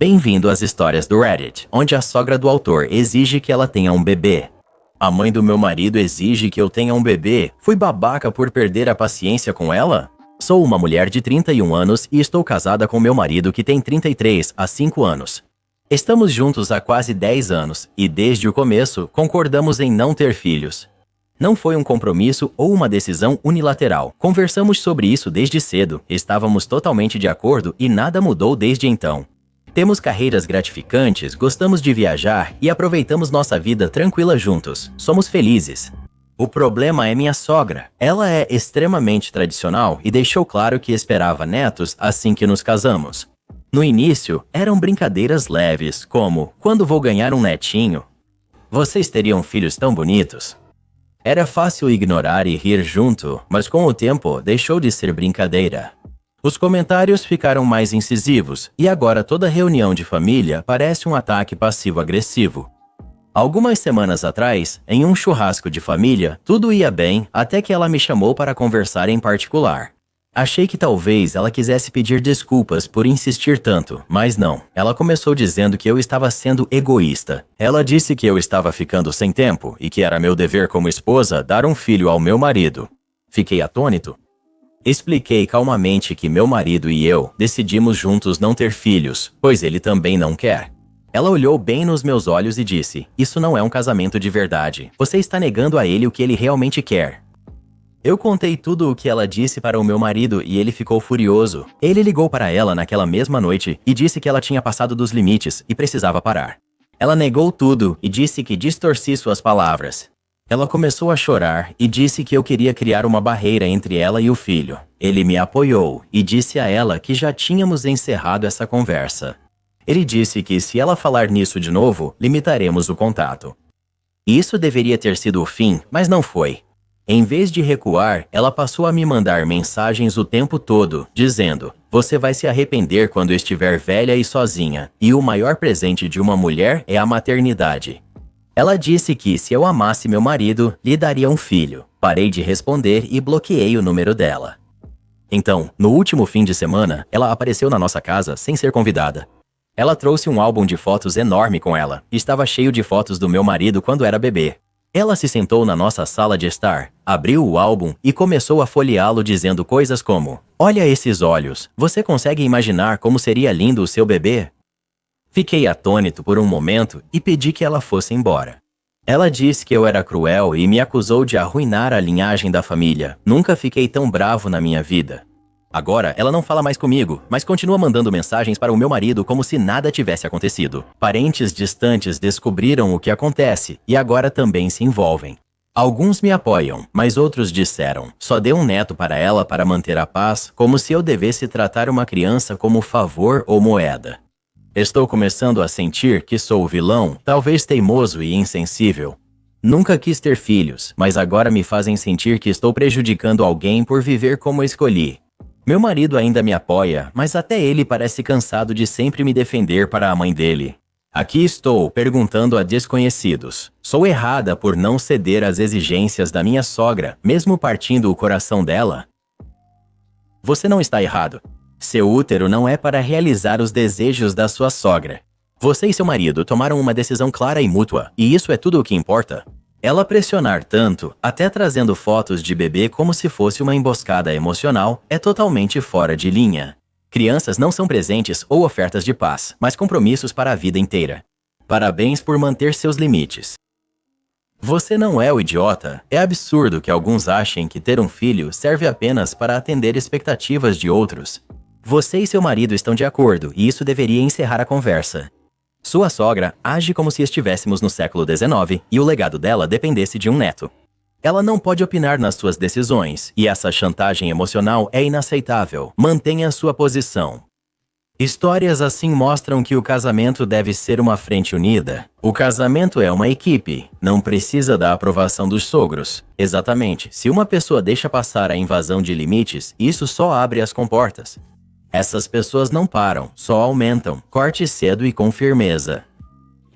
Bem-vindo às histórias do Reddit, onde a sogra do autor exige que ela tenha um bebê. A mãe do meu marido exige que eu tenha um bebê. Fui babaca por perder a paciência com ela? Sou uma mulher de 31 anos e estou casada com meu marido que tem 33 há 5 anos. Estamos juntos há quase 10 anos e, desde o começo, concordamos em não ter filhos. Não foi um compromisso ou uma decisão unilateral. Conversamos sobre isso desde cedo, estávamos totalmente de acordo e nada mudou desde então. Temos carreiras gratificantes, gostamos de viajar e aproveitamos nossa vida tranquila juntos. Somos felizes. O problema é minha sogra. Ela é extremamente tradicional e deixou claro que esperava netos assim que nos casamos. No início, eram brincadeiras leves, como: quando vou ganhar um netinho? Vocês teriam filhos tão bonitos? Era fácil ignorar e rir junto, mas com o tempo deixou de ser brincadeira. Os comentários ficaram mais incisivos e agora toda reunião de família parece um ataque passivo-agressivo. Algumas semanas atrás, em um churrasco de família, tudo ia bem até que ela me chamou para conversar em particular. Achei que talvez ela quisesse pedir desculpas por insistir tanto, mas não. Ela começou dizendo que eu estava sendo egoísta. Ela disse que eu estava ficando sem tempo e que era meu dever como esposa dar um filho ao meu marido. Fiquei atônito. Expliquei calmamente que meu marido e eu decidimos juntos não ter filhos, pois ele também não quer. Ela olhou bem nos meus olhos e disse: "Isso não é um casamento de verdade. Você está negando a ele o que ele realmente quer." Eu contei tudo o que ela disse para o meu marido e ele ficou furioso. Ele ligou para ela naquela mesma noite e disse que ela tinha passado dos limites e precisava parar. Ela negou tudo e disse que distorci suas palavras. Ela começou a chorar e disse que eu queria criar uma barreira entre ela e o filho. Ele me apoiou e disse a ela que já tínhamos encerrado essa conversa. Ele disse que se ela falar nisso de novo, limitaremos o contato. Isso deveria ter sido o fim, mas não foi. Em vez de recuar, ela passou a me mandar mensagens o tempo todo, dizendo: "Você vai se arrepender quando estiver velha e sozinha, e o maior presente de uma mulher é a maternidade." Ela disse que, se eu amasse meu marido, lhe daria um filho. Parei de responder e bloqueei o número dela. Então, no último fim de semana, ela apareceu na nossa casa sem ser convidada. Ela trouxe um álbum de fotos enorme com ela. Estava cheio de fotos do meu marido quando era bebê. Ela se sentou na nossa sala de estar, abriu o álbum e começou a folheá-lo dizendo coisas como: "Olha esses olhos, você consegue imaginar como seria lindo o seu bebê?" Fiquei atônito por um momento e pedi que ela fosse embora. Ela disse que eu era cruel e me acusou de arruinar a linhagem da família. Nunca fiquei tão bravo na minha vida. Agora, ela não fala mais comigo, mas continua mandando mensagens para o meu marido como se nada tivesse acontecido. Parentes distantes descobriram o que acontece e agora também se envolvem. Alguns me apoiam, mas outros disseram: "Só dê um neto para ela para manter a paz, como se eu devesse tratar uma criança como favor ou moeda." Estou começando a sentir que sou o vilão, talvez teimoso e insensível. Nunca quis ter filhos, mas agora me fazem sentir que estou prejudicando alguém por viver como escolhi. Meu marido ainda me apoia, mas até ele parece cansado de sempre me defender para a mãe dele. Aqui estou, perguntando a desconhecidos: sou errada por não ceder às exigências da minha sogra, mesmo partindo o coração dela? Você não está errado. Seu útero não é para realizar os desejos da sua sogra. Você e seu marido tomaram uma decisão clara e mútua, e isso é tudo o que importa. Ela pressionar tanto, até trazendo fotos de bebê como se fosse uma emboscada emocional, é totalmente fora de linha. Crianças não são presentes ou ofertas de paz, mas compromissos para a vida inteira. Parabéns por manter seus limites. Você não é o idiota. É absurdo que alguns achem que ter um filho serve apenas para atender expectativas de outros. Você e seu marido estão de acordo, e isso deveria encerrar a conversa. Sua sogra age como se estivéssemos no século XIX e o legado dela dependesse de um neto. Ela não pode opinar nas suas decisões, e essa chantagem emocional é inaceitável. Mantenha sua posição. Histórias assim mostram que o casamento deve ser uma frente unida. O casamento é uma equipe, não precisa da aprovação dos sogros. Exatamente, se uma pessoa deixa passar a invasão de limites, isso só abre as comportas. Essas pessoas não param, só aumentam. Corte cedo e com firmeza.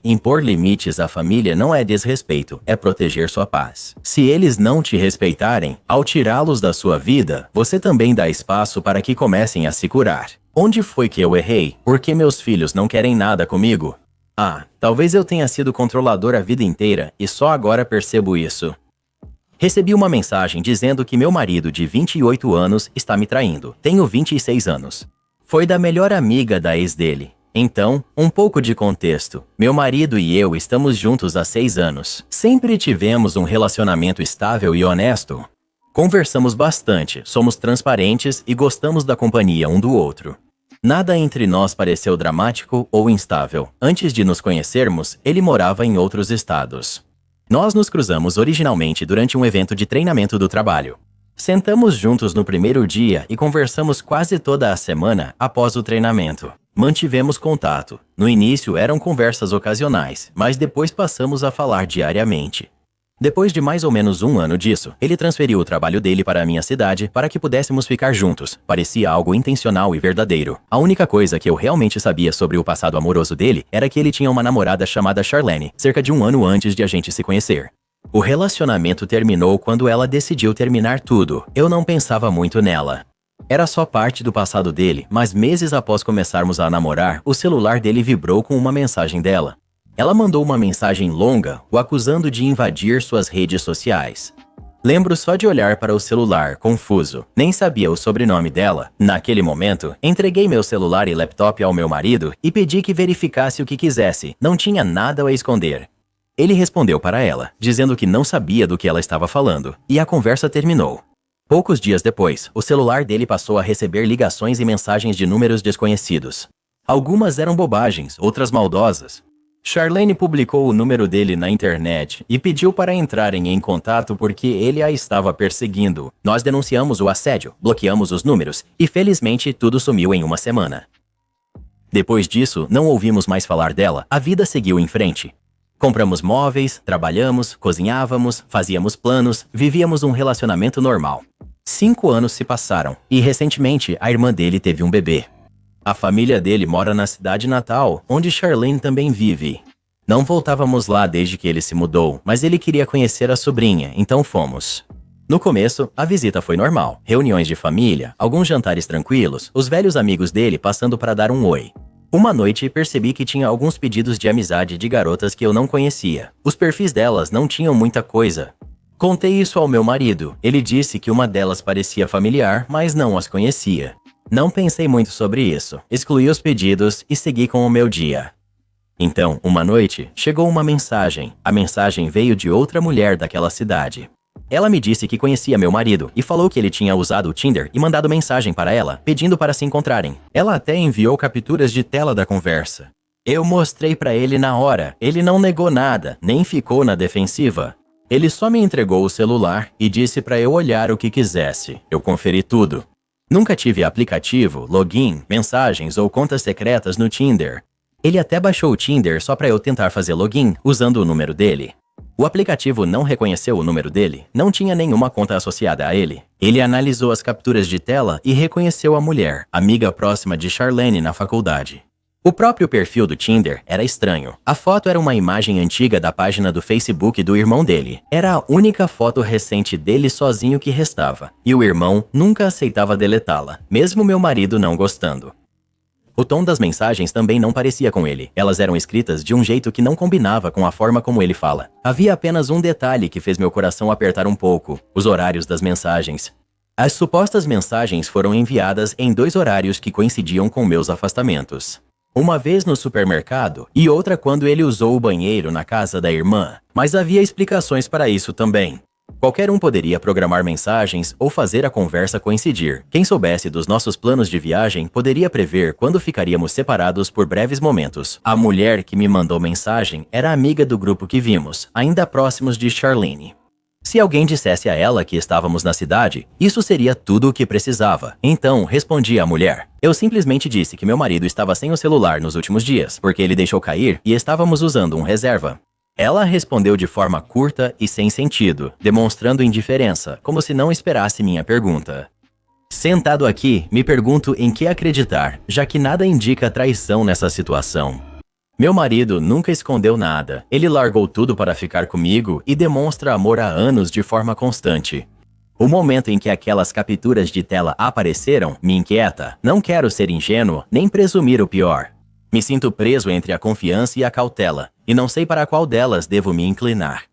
Impor limites à família não é desrespeito, é proteger sua paz. Se eles não te respeitarem, ao tirá-los da sua vida, você também dá espaço para que comecem a se curar. Onde foi que eu errei? Por que meus filhos não querem nada comigo? Ah, talvez eu tenha sido controlador a vida inteira e só agora percebo isso. Recebi uma mensagem dizendo que meu marido de 28 anos está me traindo. Tenho 26 anos. Foi da melhor amiga da ex dele. Então, um pouco de contexto. Meu marido e eu estamos juntos há 6 anos. Sempre tivemos um relacionamento estável e honesto. Conversamos bastante, somos transparentes e gostamos da companhia um do outro. Nada entre nós pareceu dramático ou instável. Antes de nos conhecermos, ele morava em outros estados. Nós nos cruzamos originalmente durante um evento de treinamento do trabalho. Sentamos juntos no primeiro dia e conversamos quase toda a semana após o treinamento. Mantivemos contato. No início eram conversas ocasionais, mas depois passamos a falar diariamente. Depois de mais ou menos 1 ano disso, ele transferiu o trabalho dele para a minha cidade para que pudéssemos ficar juntos. Parecia algo intencional e verdadeiro. A única coisa que eu realmente sabia sobre o passado amoroso dele era que ele tinha uma namorada chamada Charlene, cerca de 1 ano antes de a gente se conhecer. O relacionamento terminou quando ela decidiu terminar tudo. Eu não pensava muito nela. Era só parte do passado dele, mas meses após começarmos a namorar, o celular dele vibrou com uma mensagem dela. Ela mandou uma mensagem longa, o acusando de invadir suas redes sociais. Lembro só de olhar para o celular, confuso. Nem sabia o sobrenome dela. Naquele momento, entreguei meu celular e laptop ao meu marido e pedi que verificasse o que quisesse. Não tinha nada a esconder. Ele respondeu para ela, dizendo que não sabia do que ela estava falando, e a conversa terminou. Poucos dias depois, o celular dele passou a receber ligações e mensagens de números desconhecidos. Algumas eram bobagens, outras maldosas. Charlene publicou o número dele na internet e pediu para entrarem em contato porque ele a estava perseguindo. Nós denunciamos o assédio, bloqueamos os números e felizmente tudo sumiu em 1 semana. Depois disso, não ouvimos mais falar dela, a vida seguiu em frente. Compramos móveis, trabalhamos, cozinhávamos, fazíamos planos, vivíamos um relacionamento normal. 5 anos se passaram e recentemente a irmã dele teve um bebê. A família dele mora na cidade natal, onde Charlene também vive. Não voltávamos lá desde que ele se mudou, mas ele queria conhecer a sobrinha, então fomos. No começo, a visita foi normal. Reuniões de família, alguns jantares tranquilos, os velhos amigos dele passando para dar um oi. Uma noite, percebi que tinha alguns pedidos de amizade de garotas que eu não conhecia. Os perfis delas não tinham muita coisa. Contei isso ao meu marido. Ele disse que uma delas parecia familiar, mas não as conhecia. Não pensei muito sobre isso, excluí os pedidos e segui com o meu dia. Então, uma noite, chegou uma mensagem. A mensagem veio de outra mulher daquela cidade. Ela me disse que conhecia meu marido e falou que ele tinha usado o Tinder e mandado mensagem para ela, pedindo para se encontrarem. Ela até enviou capturas de tela da conversa. Eu mostrei para ele na hora. Ele não negou nada, nem ficou na defensiva. Ele só me entregou o celular e disse para eu olhar o que quisesse. Eu conferi tudo. Nunca tive aplicativo, login, mensagens ou contas secretas no Tinder. Ele até baixou o Tinder só para eu tentar fazer login usando o número dele. O aplicativo não reconheceu o número dele, não tinha nenhuma conta associada a ele. Ele analisou as capturas de tela e reconheceu a mulher, amiga próxima de Charlene na faculdade. O próprio perfil do Tinder era estranho. A foto era uma imagem antiga da página do Facebook do irmão dele. Era a única foto recente dele sozinho que restava. E o irmão nunca aceitava deletá-la, mesmo meu marido não gostando. O tom das mensagens também não parecia com ele. Elas eram escritas de um jeito que não combinava com a forma como ele fala. Havia apenas um detalhe que fez meu coração apertar um pouco: os horários das mensagens. As supostas mensagens foram enviadas em 2 horários que coincidiam com meus afastamentos. Uma vez no supermercado e outra quando ele usou o banheiro na casa da irmã. Mas havia explicações para isso também. Qualquer um poderia programar mensagens ou fazer a conversa coincidir. Quem soubesse dos nossos planos de viagem poderia prever quando ficaríamos separados por breves momentos. A mulher que me mandou mensagem era amiga do grupo que vimos, ainda próximos de Charlene. Se alguém dissesse a ela que estávamos na cidade, isso seria tudo o que precisava. Então, respondi à mulher. Eu simplesmente disse que meu marido estava sem o celular nos últimos dias, porque ele deixou cair e estávamos usando um reserva. Ela respondeu de forma curta e sem sentido, demonstrando indiferença, como se não esperasse minha pergunta. Sentado aqui, me pergunto em que acreditar, já que nada indica traição nessa situação. Meu marido nunca escondeu nada. Ele largou tudo para ficar comigo e demonstra amor há anos de forma constante. O momento em que aquelas capturas de tela apareceram me inquieta. Não quero ser ingênuo nem presumir o pior. Me sinto preso entre a confiança e a cautela, e não sei para qual delas devo me inclinar.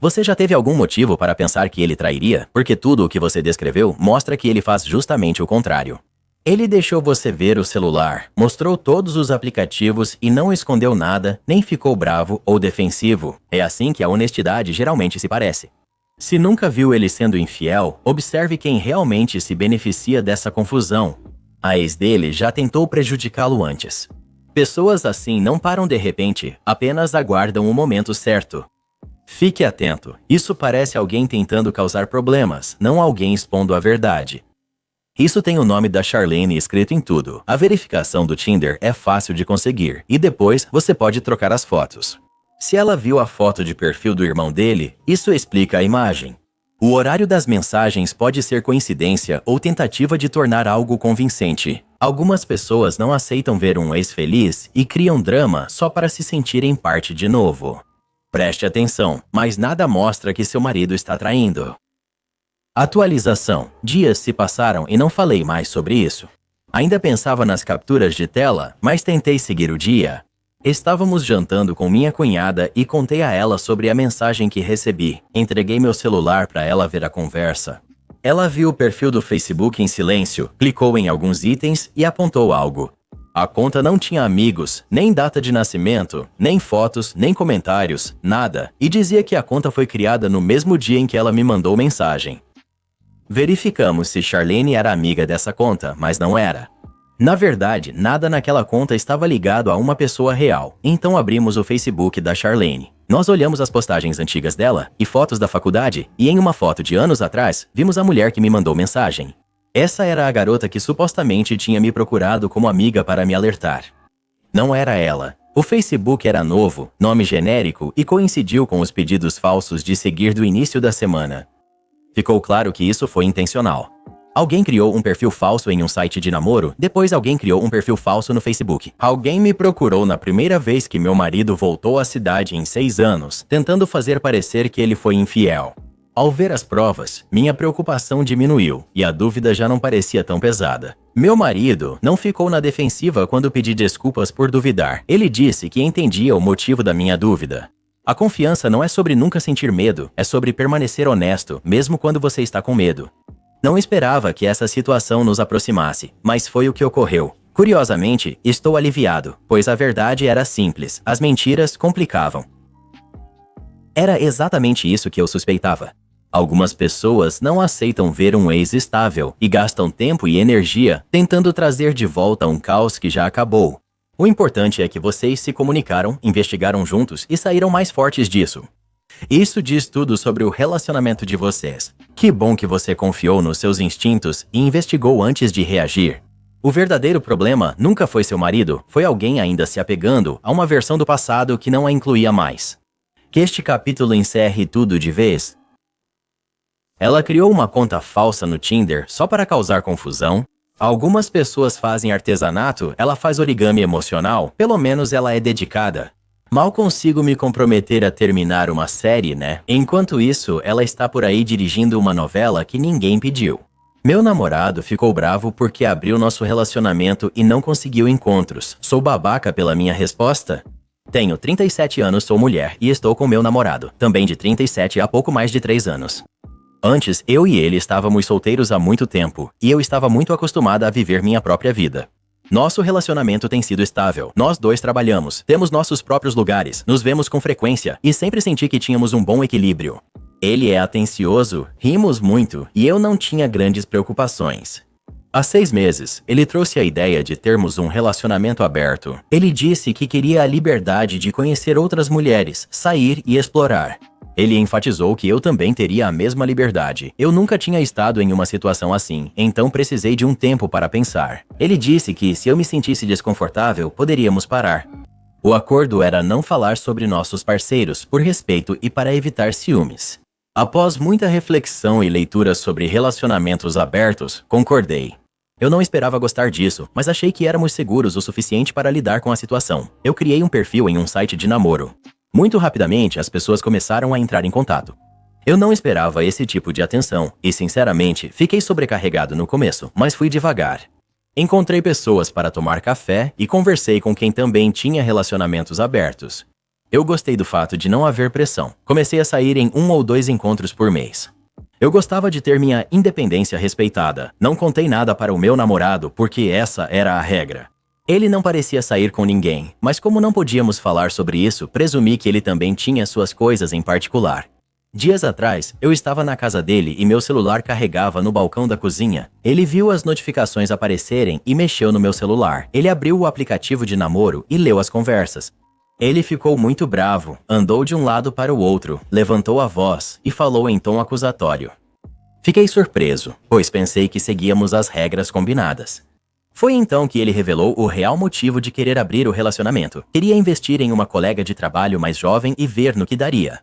Você já teve algum motivo para pensar que ele trairia? Porque tudo o que você descreveu mostra que ele faz justamente o contrário. Ele deixou você ver o celular, mostrou todos os aplicativos e não escondeu nada, nem ficou bravo ou defensivo. É assim que a honestidade geralmente se parece. Se nunca viu ele sendo infiel, observe quem realmente se beneficia dessa confusão. A ex dele já tentou prejudicá-lo antes. Pessoas assim não param de repente, apenas aguardam o momento certo. Fique atento, isso parece alguém tentando causar problemas, não alguém expondo a verdade. Isso tem o nome da Charlene escrito em tudo. A verificação do Tinder é fácil de conseguir, e depois você pode trocar as fotos. Se ela viu a foto de perfil do irmão dele, isso explica a imagem. O horário das mensagens pode ser coincidência ou tentativa de tornar algo convincente. Algumas pessoas não aceitam ver um ex feliz e criam drama só para se sentirem parte de novo. Preste atenção, mas nada mostra que seu marido está traindo. Atualização. Dias se passaram e não falei mais sobre isso. Ainda pensava nas capturas de tela, mas tentei seguir o dia. Estávamos jantando com minha cunhada e contei a ela sobre a mensagem que recebi. Entreguei meu celular para ela ver a conversa. Ela viu o perfil do Facebook em silêncio, clicou em alguns itens e apontou algo. A conta não tinha amigos, nem data de nascimento, nem fotos, nem comentários, nada, e dizia que a conta foi criada no mesmo dia em que ela me mandou mensagem. Verificamos se Charlene era amiga dessa conta, mas não era. Na verdade, nada naquela conta estava ligado a uma pessoa real, então abrimos o Facebook da Charlene. Nós olhamos as postagens antigas dela e fotos da faculdade, e em uma foto de anos atrás, vimos a mulher que me mandou mensagem. Essa era a garota que supostamente tinha me procurado como amiga para me alertar. Não era ela. O Facebook era novo, nome genérico e coincidiu com os pedidos falsos de seguir do início da semana. Ficou claro que isso foi intencional. Alguém criou um perfil falso em um site de namoro, depois alguém criou um perfil falso no Facebook. Alguém me procurou na primeira vez que meu marido voltou à cidade em 6 anos, tentando fazer parecer que ele foi infiel. Ao ver as provas, minha preocupação diminuiu e a dúvida já não parecia tão pesada. Meu marido não ficou na defensiva quando pedi desculpas por duvidar. Ele disse que entendia o motivo da minha dúvida. A confiança não é sobre nunca sentir medo, é sobre permanecer honesto, mesmo quando você está com medo. Não esperava que essa situação nos aproximasse, mas foi o que ocorreu. Curiosamente, estou aliviado, pois a verdade era simples, as mentiras complicavam. Era exatamente isso que eu suspeitava. Algumas pessoas não aceitam ver um ex estável e gastam tempo e energia tentando trazer de volta um caos que já acabou. O importante é que vocês se comunicaram, investigaram juntos e saíram mais fortes disso. Isso diz tudo sobre o relacionamento de vocês. Que bom que você confiou nos seus instintos e investigou antes de reagir. O verdadeiro problema nunca foi seu marido, foi alguém ainda se apegando a uma versão do passado que não a incluía mais. Que este capítulo encerre tudo de vez. Ela criou uma conta falsa no Tinder só para causar confusão. Algumas pessoas fazem artesanato, ela faz origami emocional, pelo menos ela é dedicada. Mal consigo me comprometer a terminar uma série, né? Enquanto isso, ela está por aí dirigindo uma novela que ninguém pediu. Meu namorado ficou bravo porque abriu nosso relacionamento e não conseguiu encontros. Sou babaca pela minha resposta? Tenho 37 anos, sou mulher e estou com meu namorado, também de 37 há pouco mais de 3 anos. Antes, eu e ele estávamos solteiros há muito tempo, e eu estava muito acostumada a viver minha própria vida. Nosso relacionamento tem sido estável, nós dois trabalhamos, temos nossos próprios lugares, nos vemos com frequência, e sempre senti que tínhamos um bom equilíbrio. Ele é atencioso, rimos muito, e eu não tinha grandes preocupações. Há 6 meses, ele trouxe a ideia de termos um relacionamento aberto. Ele disse que queria a liberdade de conhecer outras mulheres, sair e explorar. Ele enfatizou que eu também teria a mesma liberdade. Eu nunca tinha estado em uma situação assim, então precisei de um tempo para pensar. Ele disse que, se eu me sentisse desconfortável, poderíamos parar. O acordo era não falar sobre nossos parceiros, por respeito e para evitar ciúmes. Após muita reflexão e leitura sobre relacionamentos abertos, concordei. Eu não esperava gostar disso, mas achei que éramos seguros o suficiente para lidar com a situação. Eu criei um perfil em um site de namoro. Muito rapidamente, as pessoas começaram a entrar em contato. Eu não esperava esse tipo de atenção e, sinceramente, fiquei sobrecarregado no começo, mas fui devagar. Encontrei pessoas para tomar café e conversei com quem também tinha relacionamentos abertos. Eu gostei do fato de não haver pressão. Comecei a sair em 1 ou 2 encontros por mês. Eu gostava de ter minha independência respeitada. Não contei nada para o meu namorado porque essa era a regra. Ele não parecia sair com ninguém, mas como não podíamos falar sobre isso, presumi que ele também tinha suas coisas em particular. Dias atrás, eu estava na casa dele e meu celular carregava no balcão da cozinha. Ele viu as notificações aparecerem e mexeu no meu celular. Ele abriu o aplicativo de namoro e leu as conversas. Ele ficou muito bravo, andou de um lado para o outro, levantou a voz e falou em tom acusatório. Fiquei surpreso, pois pensei que seguíamos as regras combinadas. Foi então que ele revelou o real motivo de querer abrir o relacionamento. Queria investir em uma colega de trabalho mais jovem e ver no que daria.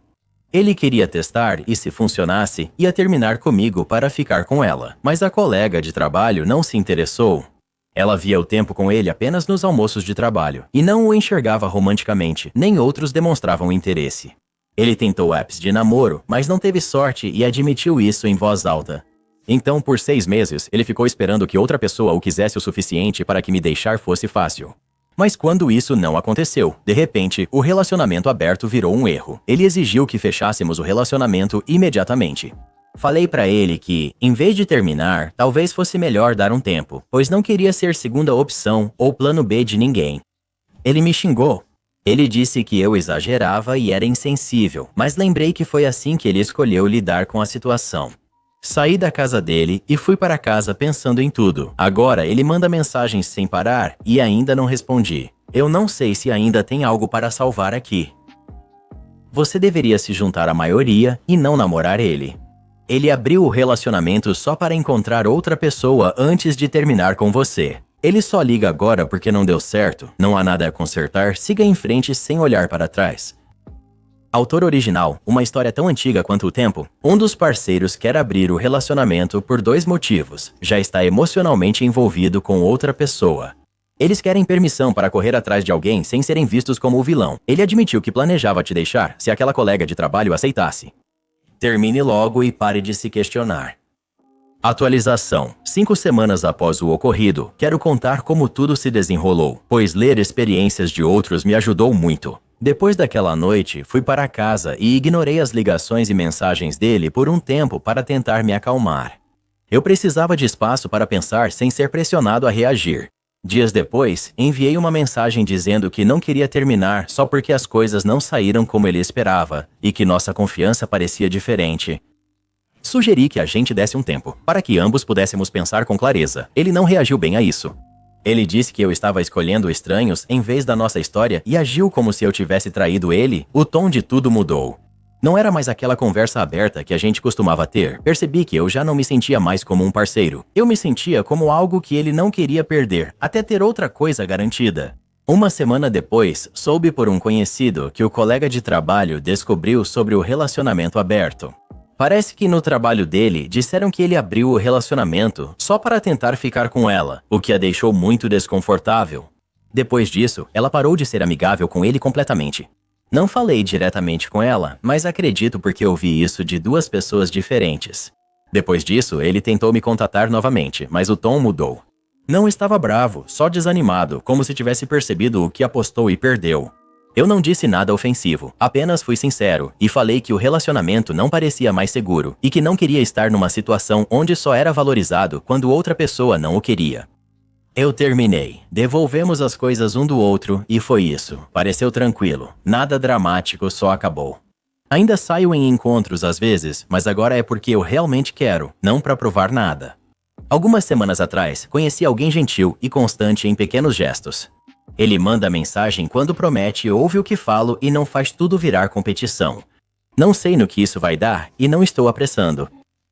Ele queria testar e, se funcionasse, ia terminar comigo para ficar com ela. Mas a colega de trabalho não se interessou. Ela via o tempo com ele apenas nos almoços de trabalho e não o enxergava romanticamente, nem outros demonstravam interesse. Ele tentou apps de namoro, mas não teve sorte e admitiu isso em voz alta. Então, por 6 meses, ele ficou esperando que outra pessoa o quisesse o suficiente para que me deixar fosse fácil. Mas quando isso não aconteceu, de repente, o relacionamento aberto virou um erro. Ele exigiu que fechássemos o relacionamento imediatamente. Falei pra ele que, em vez de terminar, talvez fosse melhor dar um tempo, pois não queria ser segunda opção ou plano B de ninguém. Ele me xingou. Ele disse que eu exagerava e era insensível, mas lembrei que foi assim que ele escolheu lidar com a situação. Saí da casa dele e fui para casa pensando em tudo. Agora ele manda mensagens sem parar e ainda não respondi. Eu não sei se ainda tem algo para salvar aqui. Você deveria se juntar à maioria e não namorar ele. Ele abriu o relacionamento só para encontrar outra pessoa antes de terminar com você. Ele só liga agora porque não deu certo, não há nada a consertar, siga em frente sem olhar para trás. Autor original, uma história tão antiga quanto o tempo. Um dos parceiros quer abrir o relacionamento por 2 motivos. Já está emocionalmente envolvido com outra pessoa. Eles querem permissão para correr atrás de alguém sem serem vistos como o vilão. Ele admitiu que planejava te deixar se aquela colega de trabalho aceitasse. Termine logo e pare de se questionar. Atualização. 5 semanas após o ocorrido, quero contar como tudo se desenrolou, pois ler experiências de outros me ajudou muito. Depois daquela noite, fui para casa e ignorei as ligações e mensagens dele por um tempo para tentar me acalmar. Eu precisava de espaço para pensar sem ser pressionado a reagir. Dias depois, enviei uma mensagem dizendo que não queria terminar só porque as coisas não saíram como ele esperava e que nossa confiança parecia diferente. Sugeri que a gente desse um tempo, para que ambos pudéssemos pensar com clareza. Ele não reagiu bem a isso. Ele disse que eu estava escolhendo estranhos em vez da nossa história e agiu como se eu tivesse traído ele. O tom de tudo mudou. Não era mais aquela conversa aberta que a gente costumava ter. Percebi que eu já não me sentia mais como um parceiro. Eu me sentia como algo que ele não queria perder, até ter outra coisa garantida. Uma semana depois, soube por um conhecido que o colega de trabalho descobriu sobre o relacionamento aberto. Parece que no trabalho dele, disseram que ele abriu o relacionamento só para tentar ficar com ela, o que a deixou muito desconfortável. Depois disso, ela parou de ser amigável com ele completamente. Não falei diretamente com ela, mas acredito porque ouvi isso de 2 pessoas diferentes. Depois disso, ele tentou me contatar novamente, mas o tom mudou. Não estava bravo, só desanimado, como se tivesse percebido o que apostou e perdeu. Eu não disse nada ofensivo, apenas fui sincero e falei que o relacionamento não parecia mais seguro e que não queria estar numa situação onde só era valorizado quando outra pessoa não o queria. Eu terminei, devolvemos as coisas um do outro e foi isso. Pareceu tranquilo, nada dramático, só acabou. Ainda saio em encontros às vezes, mas agora é porque eu realmente quero, não para provar nada. Algumas semanas atrás, conheci alguém gentil e constante em pequenos gestos. Ele manda mensagem quando promete, ouve o que falo e não faz tudo virar competição. Não sei no que isso vai dar e não estou apressando.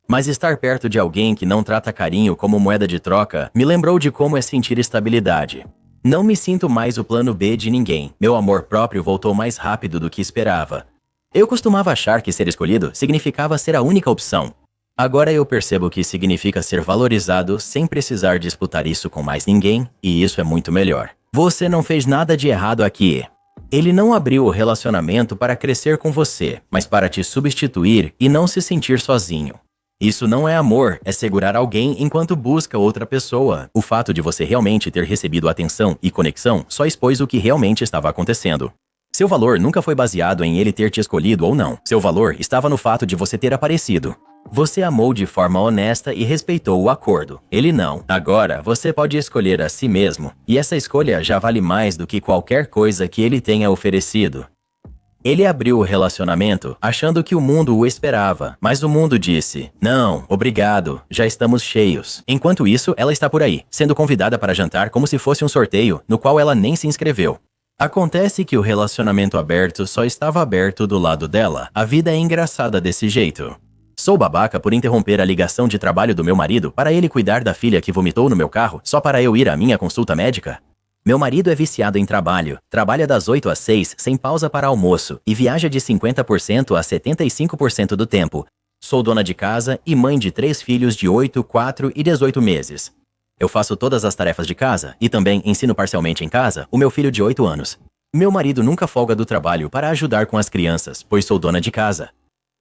Mas estar perto de alguém que não trata carinho como moeda de troca me lembrou de como é sentir estabilidade. Não me sinto mais o plano B de ninguém. Meu amor próprio voltou mais rápido do que esperava. Eu costumava achar que ser escolhido significava ser a única opção. Agora eu percebo que significa ser valorizado sem precisar disputar isso com mais ninguém, e isso é muito melhor. Você não fez nada de errado aqui. Ele não abriu o relacionamento para crescer com você, mas para te substituir e não se sentir sozinho. Isso não é amor, é segurar alguém enquanto busca outra pessoa. O fato de você realmente ter recebido atenção e conexão só expôs o que realmente estava acontecendo. Seu valor nunca foi baseado em ele ter te escolhido ou não. Seu valor estava no fato de você ter aparecido. Você amou de forma honesta e respeitou o acordo. Ele não. Agora, você pode escolher a si mesmo. E essa escolha já vale mais do que qualquer coisa que ele tenha oferecido. Ele abriu o relacionamento achando que o mundo o esperava, mas o mundo disse: "Não, obrigado, já estamos cheios." Enquanto isso, ela está por aí, sendo convidada para jantar como se fosse um sorteio, no qual ela nem se inscreveu. Acontece que o relacionamento aberto só estava aberto do lado dela. A vida é engraçada desse jeito. Sou babaca por interromper a ligação de trabalho do meu marido para ele cuidar da filha que vomitou no meu carro só para eu ir à minha consulta médica? Meu marido é viciado em trabalho, trabalha das 8 às 6 sem pausa para almoço e viaja de 50% a 75% do tempo. Sou dona de casa e mãe de 3 filhos de 8, 4 e 18 meses. Eu faço todas as tarefas de casa e também ensino parcialmente em casa o meu filho de 8 anos. Meu marido nunca folga do trabalho para ajudar com as crianças, pois sou dona de casa.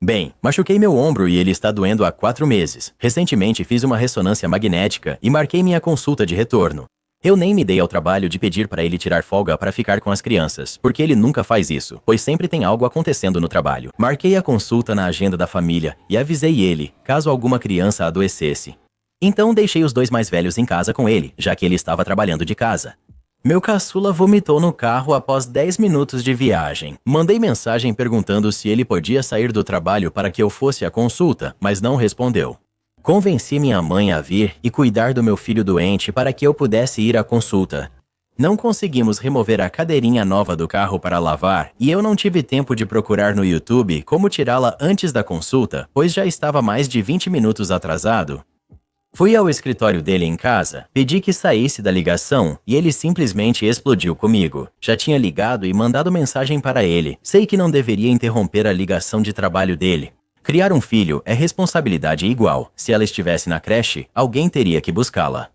Bem, machuquei meu ombro e ele está doendo há 4 meses. Recentemente fiz uma ressonância magnética e marquei minha consulta de retorno. Eu nem me dei ao trabalho de pedir para ele tirar folga para ficar com as crianças, porque ele nunca faz isso, pois sempre tem algo acontecendo no trabalho. Marquei a consulta na agenda da família e avisei ele, caso alguma criança adoecesse. Então deixei os 2 mais velhos em casa com ele, já que ele estava trabalhando de casa. Meu caçula vomitou no carro após 10 minutos de viagem. Mandei mensagem perguntando se ele podia sair do trabalho para que eu fosse à consulta, mas não respondeu. Convenci minha mãe a vir e cuidar do meu filho doente para que eu pudesse ir à consulta. Não conseguimos remover a cadeirinha nova do carro para lavar e eu não tive tempo de procurar no YouTube como tirá-la antes da consulta, pois já estava mais de 20 minutos atrasado. Fui ao escritório dele em casa, pedi que saísse da ligação e ele simplesmente explodiu comigo. Já tinha ligado e mandado mensagem para ele. Sei que não deveria interromper a ligação de trabalho dele. Criar um filho é responsabilidade igual. Se ela estivesse na creche, alguém teria que buscá-la.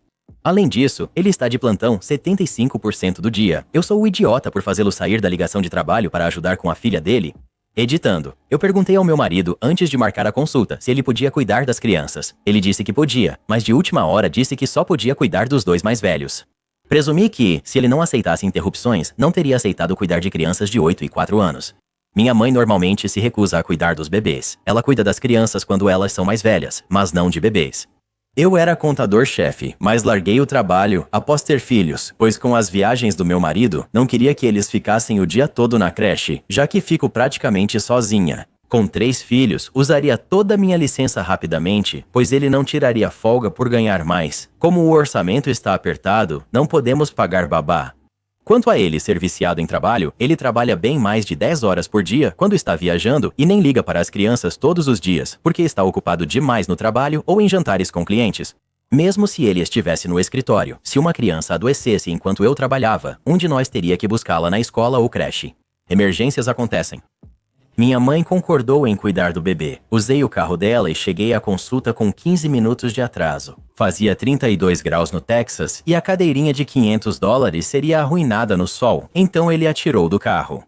Além disso, ele está de plantão 75% do dia. Eu sou o idiota por fazê-lo sair da ligação de trabalho para ajudar com a filha dele? Editando. Eu perguntei ao meu marido antes de marcar a consulta se ele podia cuidar das crianças. Ele disse que podia, mas de última hora disse que só podia cuidar dos 2 mais velhos. Presumi que, se ele não aceitasse interrupções, não teria aceitado cuidar de crianças de 8 e 4 anos. Minha mãe normalmente se recusa a cuidar dos bebês. Ela cuida das crianças quando elas são mais velhas, mas não de bebês. Eu era contador-chefe, mas larguei o trabalho após ter filhos, pois com as viagens do meu marido, não queria que eles ficassem o dia todo na creche, já que fico praticamente sozinha. Com 3 filhos, usaria toda a minha licença rapidamente, pois ele não tiraria folga por ganhar mais. Como o orçamento está apertado, não podemos pagar babá. Quanto a ele ser viciado em trabalho, ele trabalha bem mais de 10 horas por dia quando está viajando e nem liga para as crianças todos os dias, porque está ocupado demais no trabalho ou em jantares com clientes. Mesmo se ele estivesse no escritório, se uma criança adoecesse enquanto eu trabalhava, um de nós teria que buscá-la na escola ou creche. Emergências acontecem. Minha mãe concordou em cuidar do bebê. Usei o carro dela e cheguei à consulta com 15 minutos de atraso. Fazia 32 graus no Texas e a cadeirinha de $500 seria arruinada no sol, então ele a tirou do carro.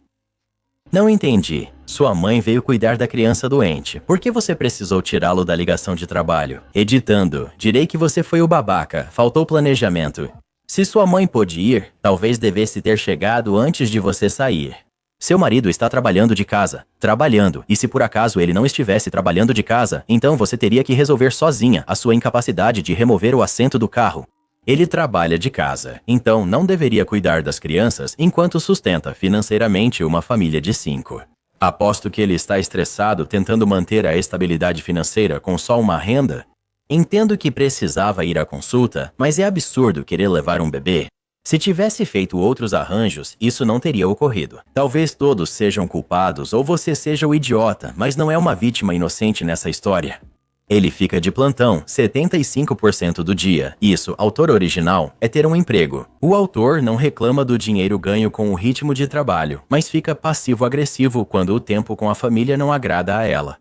Não entendi. Sua mãe veio cuidar da criança doente. Por que você precisou tirá-lo da ligação de trabalho? Editando. Direi que você foi o babaca. Faltou planejamento. Se sua mãe pôde ir, talvez devesse ter chegado antes de você sair. Seu marido está trabalhando de casa. Trabalhando. E se por acaso ele não estivesse trabalhando de casa, então você teria que resolver sozinha a sua incapacidade de remover o assento do carro. Ele trabalha de casa, então não deveria cuidar das crianças enquanto sustenta financeiramente uma família de 5. Aposto que ele está estressado tentando manter a estabilidade financeira com só uma renda. Entendo que precisava ir à consulta, mas é absurdo querer levar um bebê. Se tivesse feito outros arranjos, isso não teria ocorrido. Talvez todos sejam culpados ou você seja o idiota, mas não é uma vítima inocente nessa história. Ele fica de plantão 75% do dia. Isso, autor original, é ter um emprego. O autor não reclama do dinheiro ganho com o ritmo de trabalho, mas fica passivo-agressivo quando o tempo com a família não agrada a ela.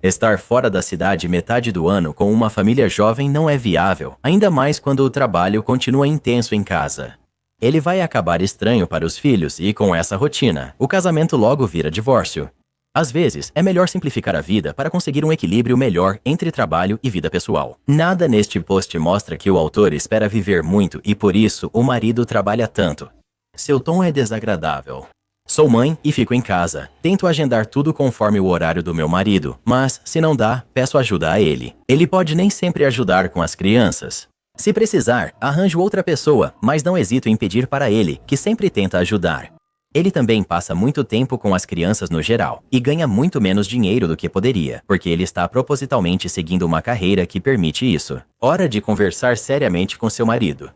Estar fora da cidade metade do ano com uma família jovem não é viável, ainda mais quando o trabalho continua intenso em casa. Ele vai acabar estranho para os filhos e, com essa rotina, o casamento logo vira divórcio. Às vezes, é melhor simplificar a vida para conseguir um equilíbrio melhor entre trabalho e vida pessoal. Nada neste post mostra que o autor espera viver muito e por isso o marido trabalha tanto. Seu tom é desagradável. Sou mãe e fico em casa. Tento agendar tudo conforme o horário do meu marido, mas, se não dá, peço ajuda a ele. Ele pode nem sempre ajudar com as crianças. Se precisar, arranjo outra pessoa, mas não hesito em pedir para ele, que sempre tenta ajudar. Ele também passa muito tempo com as crianças no geral, e ganha muito menos dinheiro do que poderia, porque ele está propositalmente seguindo uma carreira que permite isso. Hora de conversar seriamente com seu marido.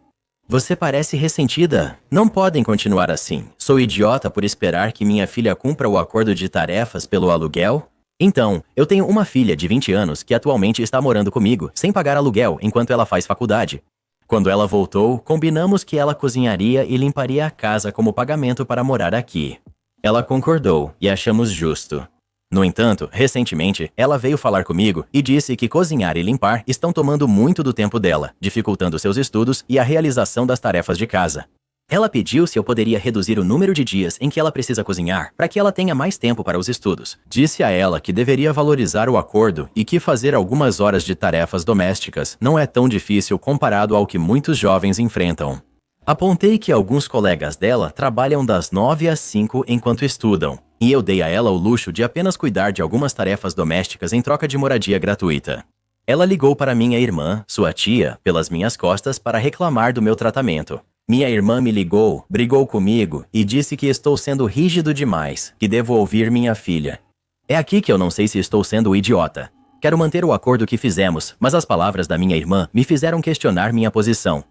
Você parece ressentida. Não podem continuar assim. Sou idiota por esperar que minha filha cumpra o acordo de tarefas pelo aluguel? Então, eu tenho uma filha de 20 anos que atualmente está morando comigo, sem pagar aluguel enquanto ela faz faculdade. Quando ela voltou, combinamos que ela cozinharia e limparia a casa como pagamento para morar aqui. Ela concordou e achamos justo. No entanto, recentemente, ela veio falar comigo e disse que cozinhar e limpar estão tomando muito do tempo dela, dificultando seus estudos e a realização das tarefas de casa. Ela pediu se eu poderia reduzir o número de dias em que ela precisa cozinhar para que ela tenha mais tempo para os estudos. Disse a ela que deveria valorizar o acordo e que fazer algumas horas de tarefas domésticas não é tão difícil comparado ao que muitos jovens enfrentam. Apontei que alguns colegas dela trabalham das 9 às 5 enquanto estudam, e eu dei a ela o luxo de apenas cuidar de algumas tarefas domésticas em troca de moradia gratuita. Ela ligou para minha irmã, sua tia, pelas minhas costas para reclamar do meu tratamento. Minha irmã me ligou, brigou comigo e disse que estou sendo rígido demais, que devo ouvir minha filha. É aqui que eu não sei se estou sendo idiota. Quero manter o acordo que fizemos, mas as palavras da minha irmã me fizeram questionar minha posição.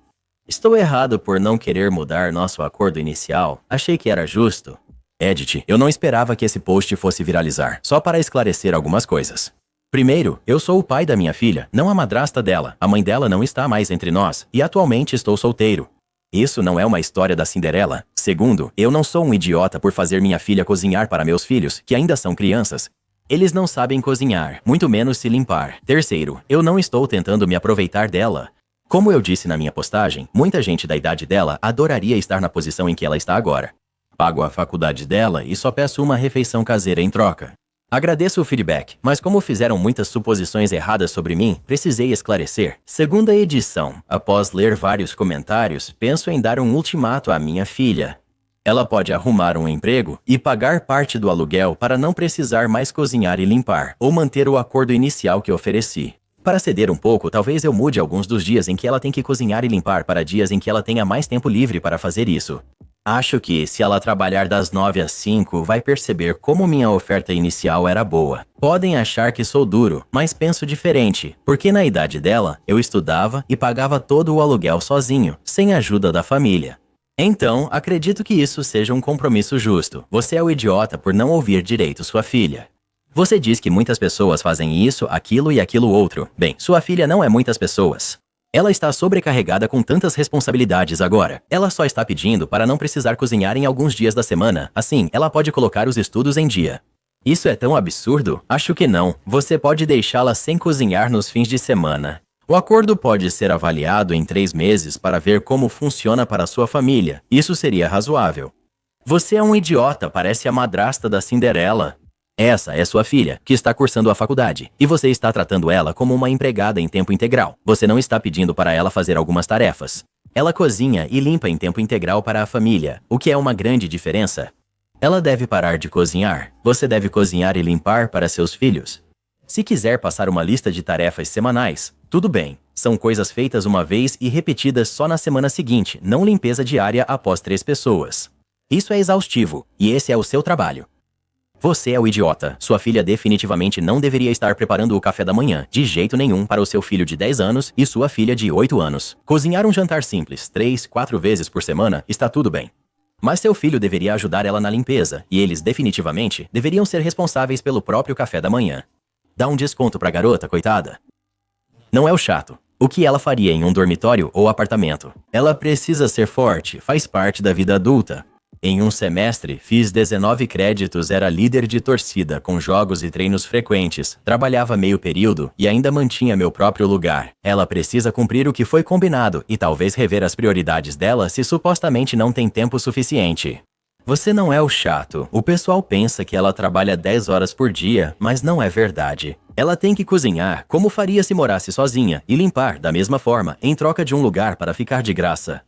Estou errado por não querer mudar nosso acordo inicial? Achei que era justo. Edit, eu não esperava que esse post fosse viralizar, só para esclarecer algumas coisas. Primeiro, eu sou o pai da minha filha, não a madrasta dela. A mãe dela não está mais entre nós, e atualmente estou solteiro. Isso não é uma história da Cinderela. Segundo, eu não sou um idiota por fazer minha filha cozinhar para meus filhos, que ainda são crianças. Eles não sabem cozinhar, muito menos se limpar. Terceiro, eu não estou tentando me aproveitar dela. Como eu disse na minha postagem, muita gente da idade dela adoraria estar na posição em que ela está agora. Pago a faculdade dela e só peço uma refeição caseira em troca. Agradeço o feedback, mas como fizeram muitas suposições erradas sobre mim, precisei esclarecer. Segunda edição. Após ler vários comentários, penso em dar um ultimato à minha filha. Ela pode arrumar um emprego e pagar parte do aluguel para não precisar mais cozinhar e limpar, ou manter o acordo inicial que ofereci. Para ceder um pouco, talvez eu mude alguns dos dias em que ela tem que cozinhar e limpar para dias em que ela tenha mais tempo livre para fazer isso. Acho que, se ela trabalhar das 9 às 5, vai perceber como minha oferta inicial era boa. Podem achar que sou duro, mas penso diferente, porque na idade dela, eu estudava e pagava todo o aluguel sozinho, sem ajuda da família. Então, acredito que isso seja um compromisso justo. Você é o idiota por não ouvir direito sua filha. Você diz que muitas pessoas fazem isso, aquilo e aquilo outro. Bem, sua filha não é muitas pessoas. Ela está sobrecarregada com tantas responsabilidades agora. Ela só está pedindo para não precisar cozinhar em alguns dias da semana. Assim, ela pode colocar os estudos em dia. Isso é tão absurdo? Acho que não. Você pode deixá-la sem cozinhar nos fins de semana. O acordo pode ser avaliado em 3 meses para ver como funciona para sua família. Isso seria razoável. Você é um idiota, parece a madrasta da Cinderela. Essa é sua filha, que está cursando a faculdade, e você está tratando ela como uma empregada em tempo integral. Você não está pedindo para ela fazer algumas tarefas. Ela cozinha e limpa em tempo integral para a família, o que é uma grande diferença. Ela deve parar de cozinhar. Você deve cozinhar e limpar para seus filhos. Se quiser passar uma lista de tarefas semanais, tudo bem. São coisas feitas uma vez e repetidas só na semana seguinte, não limpeza diária após 3 pessoas. Isso é exaustivo, e esse é o seu trabalho. Você é o idiota. Sua filha definitivamente não deveria estar preparando o café da manhã, de jeito nenhum, para o seu filho de 10 anos e sua filha de 8 anos. Cozinhar um jantar simples, 3, 4 vezes por semana, está tudo bem. Mas seu filho deveria ajudar ela na limpeza, e eles definitivamente deveriam ser responsáveis pelo próprio café da manhã. Dá um desconto pra garota, coitada. Não é o chato. O que ela faria em um dormitório ou apartamento? Ela precisa ser forte, faz parte da vida adulta. Em um semestre, fiz 19 créditos, era líder de torcida, com jogos e treinos frequentes, trabalhava meio período e ainda mantinha meu próprio lugar. Ela precisa cumprir o que foi combinado e talvez rever as prioridades dela se supostamente não tem tempo suficiente. Você não é o chato. O pessoal pensa que ela trabalha 10 horas por dia, mas não é verdade. Ela tem que cozinhar, como faria se morasse sozinha, e limpar da mesma forma, em troca de um lugar para ficar de graça.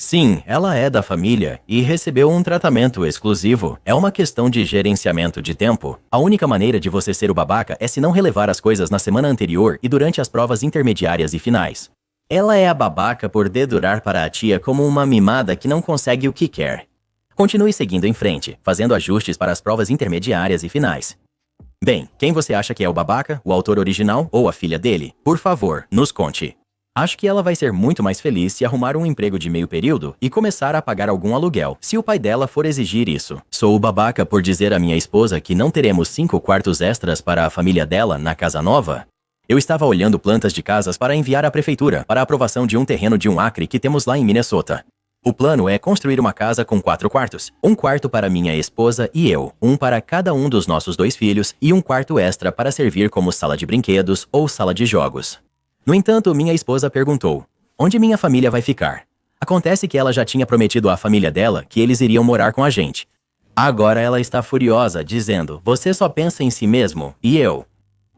Sim, ela é da família e recebeu um tratamento exclusivo. É uma questão de gerenciamento de tempo. A única maneira de você ser o babaca é se não relevar as coisas na semana anterior e durante as provas intermediárias e finais. Ela é a babaca por dedurar para a tia como uma mimada que não consegue o que quer. Continue seguindo em frente, fazendo ajustes para as provas intermediárias e finais. Bem, quem você acha que é o babaca, o autor original ou a filha dele? Por favor, nos conte. Acho que ela vai ser muito mais feliz se arrumar um emprego de meio período e começar a pagar algum aluguel, se o pai dela for exigir isso. Sou o babaca por dizer à minha esposa que não teremos 5 quartos extras para a família dela na casa nova? Eu estava olhando plantas de casas para enviar à prefeitura para a aprovação de um terreno de 1 acre que temos lá em Minnesota. O plano é construir uma casa com 4 quartos. 1 quarto para minha esposa e eu, 1 para cada um dos nossos 2 filhos e 1 quarto extra para servir como sala de brinquedos ou sala de jogos. No entanto, minha esposa perguntou, onde minha família vai ficar? Acontece que ela já tinha prometido à família dela que eles iriam morar com a gente. Agora ela está furiosa, dizendo, você só pensa em si mesmo, e eu?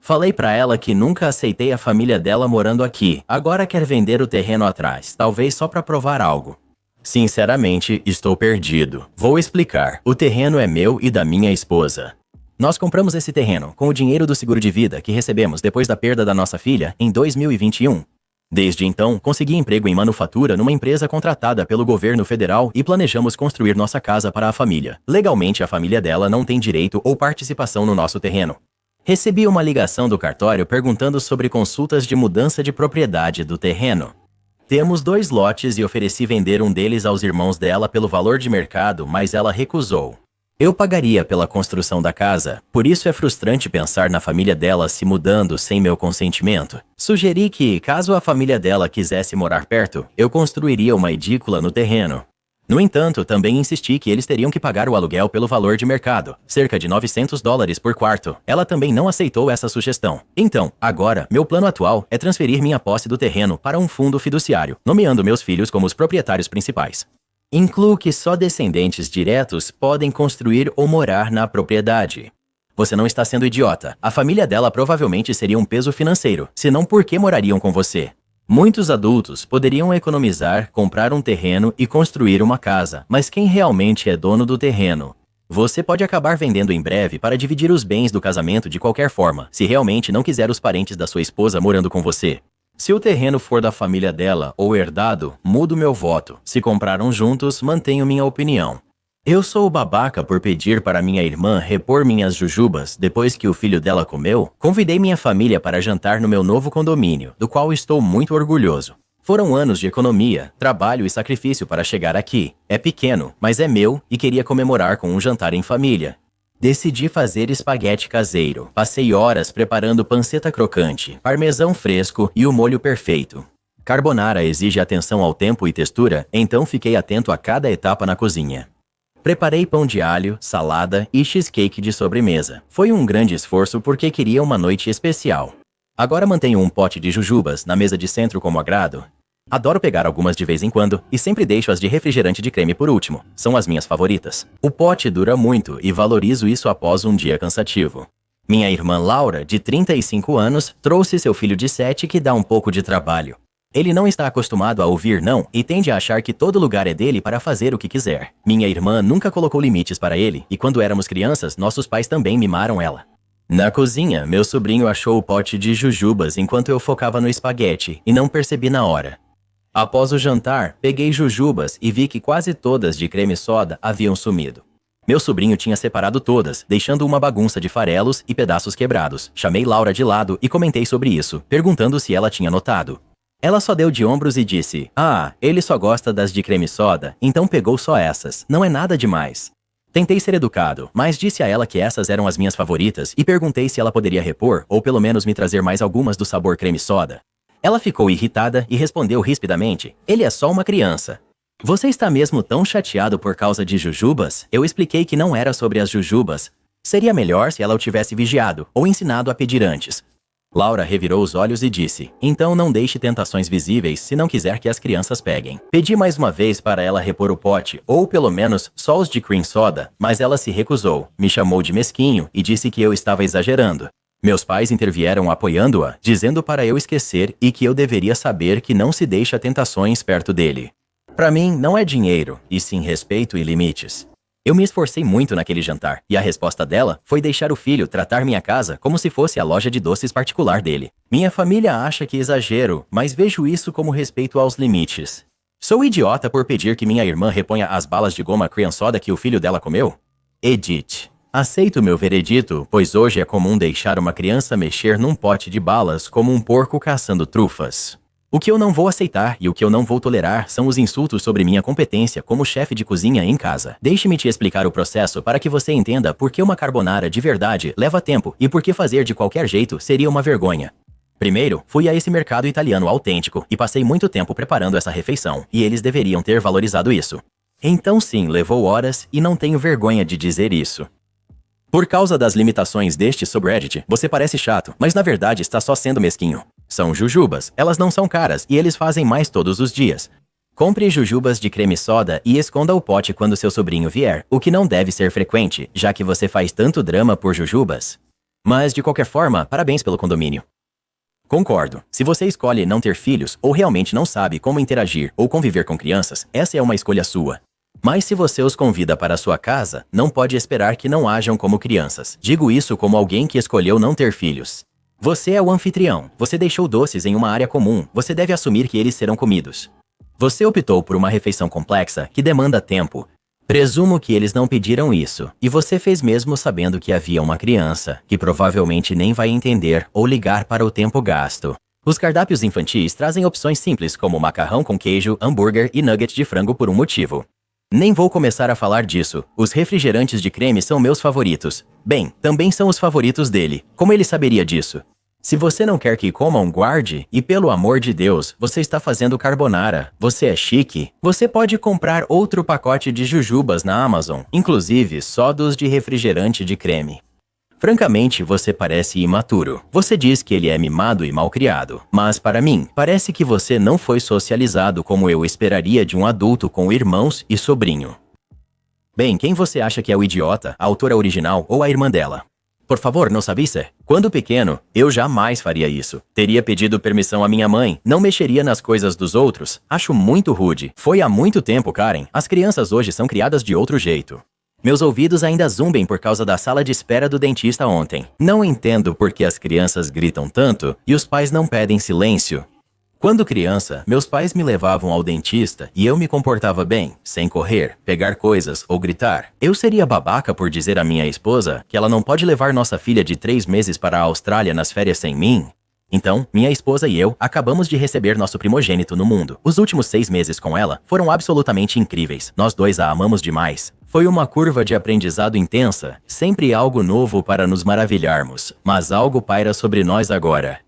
Falei pra ela que nunca aceitei a família dela morando aqui, agora quer vender o terreno atrás, talvez só pra provar algo. Sinceramente, estou perdido. Vou explicar. O terreno é meu e da minha esposa. Nós compramos esse terreno com o dinheiro do seguro de vida que recebemos depois da perda da nossa filha em 2021. Desde então, consegui emprego em manufatura numa empresa contratada pelo governo federal e planejamos construir nossa casa para a família. Legalmente, a família dela não tem direito ou participação no nosso terreno. Recebi uma ligação do cartório perguntando sobre consultas de mudança de propriedade do terreno. Temos 2 lotes e ofereci vender um deles aos irmãos dela pelo valor de mercado, mas ela recusou. Eu pagaria pela construção da casa, por isso é frustrante pensar na família dela se mudando sem meu consentimento. Sugeri que, caso a família dela quisesse morar perto, eu construiria uma edícula no terreno. No entanto, também insisti que eles teriam que pagar o aluguel pelo valor de mercado, cerca de $900 por quarto. Ela também não aceitou essa sugestão. Então, agora, meu plano atual é transferir minha posse do terreno para um fundo fiduciário, nomeando meus filhos como os proprietários principais. Incluo que só descendentes diretos podem construir ou morar na propriedade. Você não está sendo idiota. A família dela provavelmente seria um peso financeiro, senão por que morariam com você? Muitos adultos poderiam economizar, comprar um terreno e construir uma casa, mas quem realmente é dono do terreno? Você pode acabar vendendo em breve para dividir os bens do casamento de qualquer forma, se realmente não quiser os parentes da sua esposa morando com você. Se o terreno for da família dela ou herdado, mudo meu voto. Se compraram juntos, mantenho minha opinião. Eu sou o babaca por pedir para minha irmã repor minhas jujubas depois que o filho dela comeu? Convidei minha família para jantar no meu novo condomínio, do qual estou muito orgulhoso. Foram anos de economia, trabalho e sacrifício para chegar aqui. É pequeno, mas é meu e queria comemorar com um jantar em família. Decidi fazer espaguete caseiro. Passei horas preparando panceta crocante, parmesão fresco e o molho perfeito. Carbonara exige atenção ao tempo e textura, então fiquei atento a cada etapa na cozinha. Preparei pão de alho, salada e cheesecake de sobremesa. Foi um grande esforço porque queria uma noite especial. Agora mantenho um pote de jujubas na mesa de centro como agrado. Adoro pegar algumas de vez em quando e sempre deixo as de refrigerante de creme por último. São as minhas favoritas. O pote dura muito e valorizo isso após um dia cansativo. Minha irmã Laura, de 35 anos, trouxe seu filho de 7 que dá um pouco de trabalho. Ele não está acostumado a ouvir não e tende a achar que todo lugar é dele para fazer o que quiser. Minha irmã nunca colocou limites para ele e quando éramos crianças, nossos pais também mimaram ela. Na cozinha, meu sobrinho achou o pote de jujubas enquanto eu focava no espaguete e não percebi na hora. Após o jantar, peguei jujubas e vi que quase todas de creme soda haviam sumido. Meu sobrinho tinha separado todas, deixando uma bagunça de farelos e pedaços quebrados. Chamei Laura de lado e comentei sobre isso, perguntando se ela tinha notado. Ela só deu de ombros e disse, ele só gosta das de creme soda, então pegou só essas, não é nada demais. Tentei ser educado, mas disse a ela que essas eram as minhas favoritas e perguntei se ela poderia repor ou pelo menos me trazer mais algumas do sabor creme soda. Ela ficou irritada e respondeu rispidamente, ele é só uma criança. Você está mesmo tão chateado por causa de jujubas? Eu expliquei que não era sobre as jujubas. Seria melhor se ela o tivesse vigiado ou ensinado a pedir antes. Laura revirou os olhos e disse, então não deixe tentações visíveis se não quiser que as crianças peguem. Pedi mais uma vez para ela repor o pote, ou pelo menos só os de cream soda, mas ela se recusou, me chamou de mesquinho e disse que eu estava exagerando. Meus pais intervieram apoiando-a, dizendo para eu esquecer e que eu deveria saber que não se deixa tentações perto dele. Para mim, não é dinheiro, e sim respeito e limites. Eu me esforcei muito naquele jantar, e a resposta dela foi deixar o filho tratar minha casa como se fosse a loja de doces particular dele. Minha família acha que exagero, mas vejo isso como respeito aos limites. Sou idiota por pedir que minha irmã reponha as balas de goma cream soda que o filho dela comeu? Edith. Aceito meu veredito, pois hoje é comum deixar uma criança mexer num pote de balas como um porco caçando trufas. O que eu não vou aceitar e o que eu não vou tolerar são os insultos sobre minha competência como chefe de cozinha em casa. Deixe-me te explicar o processo para que você entenda por que uma carbonara de verdade leva tempo e por que fazer de qualquer jeito seria uma vergonha. Primeiro, fui a esse mercado italiano autêntico e passei muito tempo preparando essa refeição, e eles deveriam ter valorizado isso. Então sim, levou horas e não tenho vergonha de dizer isso. Por causa das limitações deste subreddit, você parece chato, mas na verdade está só sendo mesquinho. São jujubas, elas não são caras e eles fazem mais todos os dias. Compre jujubas de creme soda e esconda o pote quando seu sobrinho vier, o que não deve ser frequente, já que você faz tanto drama por jujubas. Mas, de qualquer forma, parabéns pelo condomínio. Concordo, se você escolhe não ter filhos ou realmente não sabe como interagir ou conviver com crianças, essa é uma escolha sua. Mas se você os convida para a sua casa, não pode esperar que não hajam como crianças. Digo isso como alguém que escolheu não ter filhos. Você é o anfitrião, você deixou doces em uma área comum, você deve assumir que eles serão comidos. Você optou por uma refeição complexa que demanda tempo. Presumo que eles não pediram isso, e você fez mesmo sabendo que havia uma criança, que provavelmente nem vai entender ou ligar para o tempo gasto. Os cardápios infantis trazem opções simples como macarrão com queijo, hambúrguer e nugget de frango por um motivo. Nem vou começar a falar disso. Os refrigerantes de creme são meus favoritos. Bem, também são os favoritos dele. Como ele saberia disso? Se você não quer que comam, guarde. E pelo amor de Deus, você está fazendo carbonara. Você é chique. Você pode comprar outro pacote de jujubas na Amazon, inclusive só dos de refrigerante de creme. Francamente, você parece imaturo. Você diz que ele é mimado e malcriado. Mas para mim, parece que você não foi socializado como eu esperaria de um adulto com irmãos e sobrinho. Bem, quem você acha que é o idiota, a autora original ou a irmã dela? Por favor, não sabia? Quando pequeno, eu jamais faria isso. Teria pedido permissão à minha mãe, não mexeria nas coisas dos outros. Acho muito rude. Foi há muito tempo, Karen. As crianças hoje são criadas de outro jeito. Meus ouvidos ainda zumbem por causa da sala de espera do dentista ontem. Não entendo por que as crianças gritam tanto e os pais não pedem silêncio. Quando criança, meus pais me levavam ao dentista e eu me comportava bem, sem correr, pegar coisas ou gritar. Eu seria babaca por dizer à minha esposa que ela não pode levar nossa filha de 3 meses para a Austrália nas férias sem mim? Então, minha esposa e eu acabamos de receber nosso primogênito no mundo. Os últimos 6 meses com ela foram absolutamente incríveis. Nós dois a amamos demais. Foi uma curva de aprendizado intensa, sempre algo novo para nos maravilharmos, mas algo paira sobre nós agora.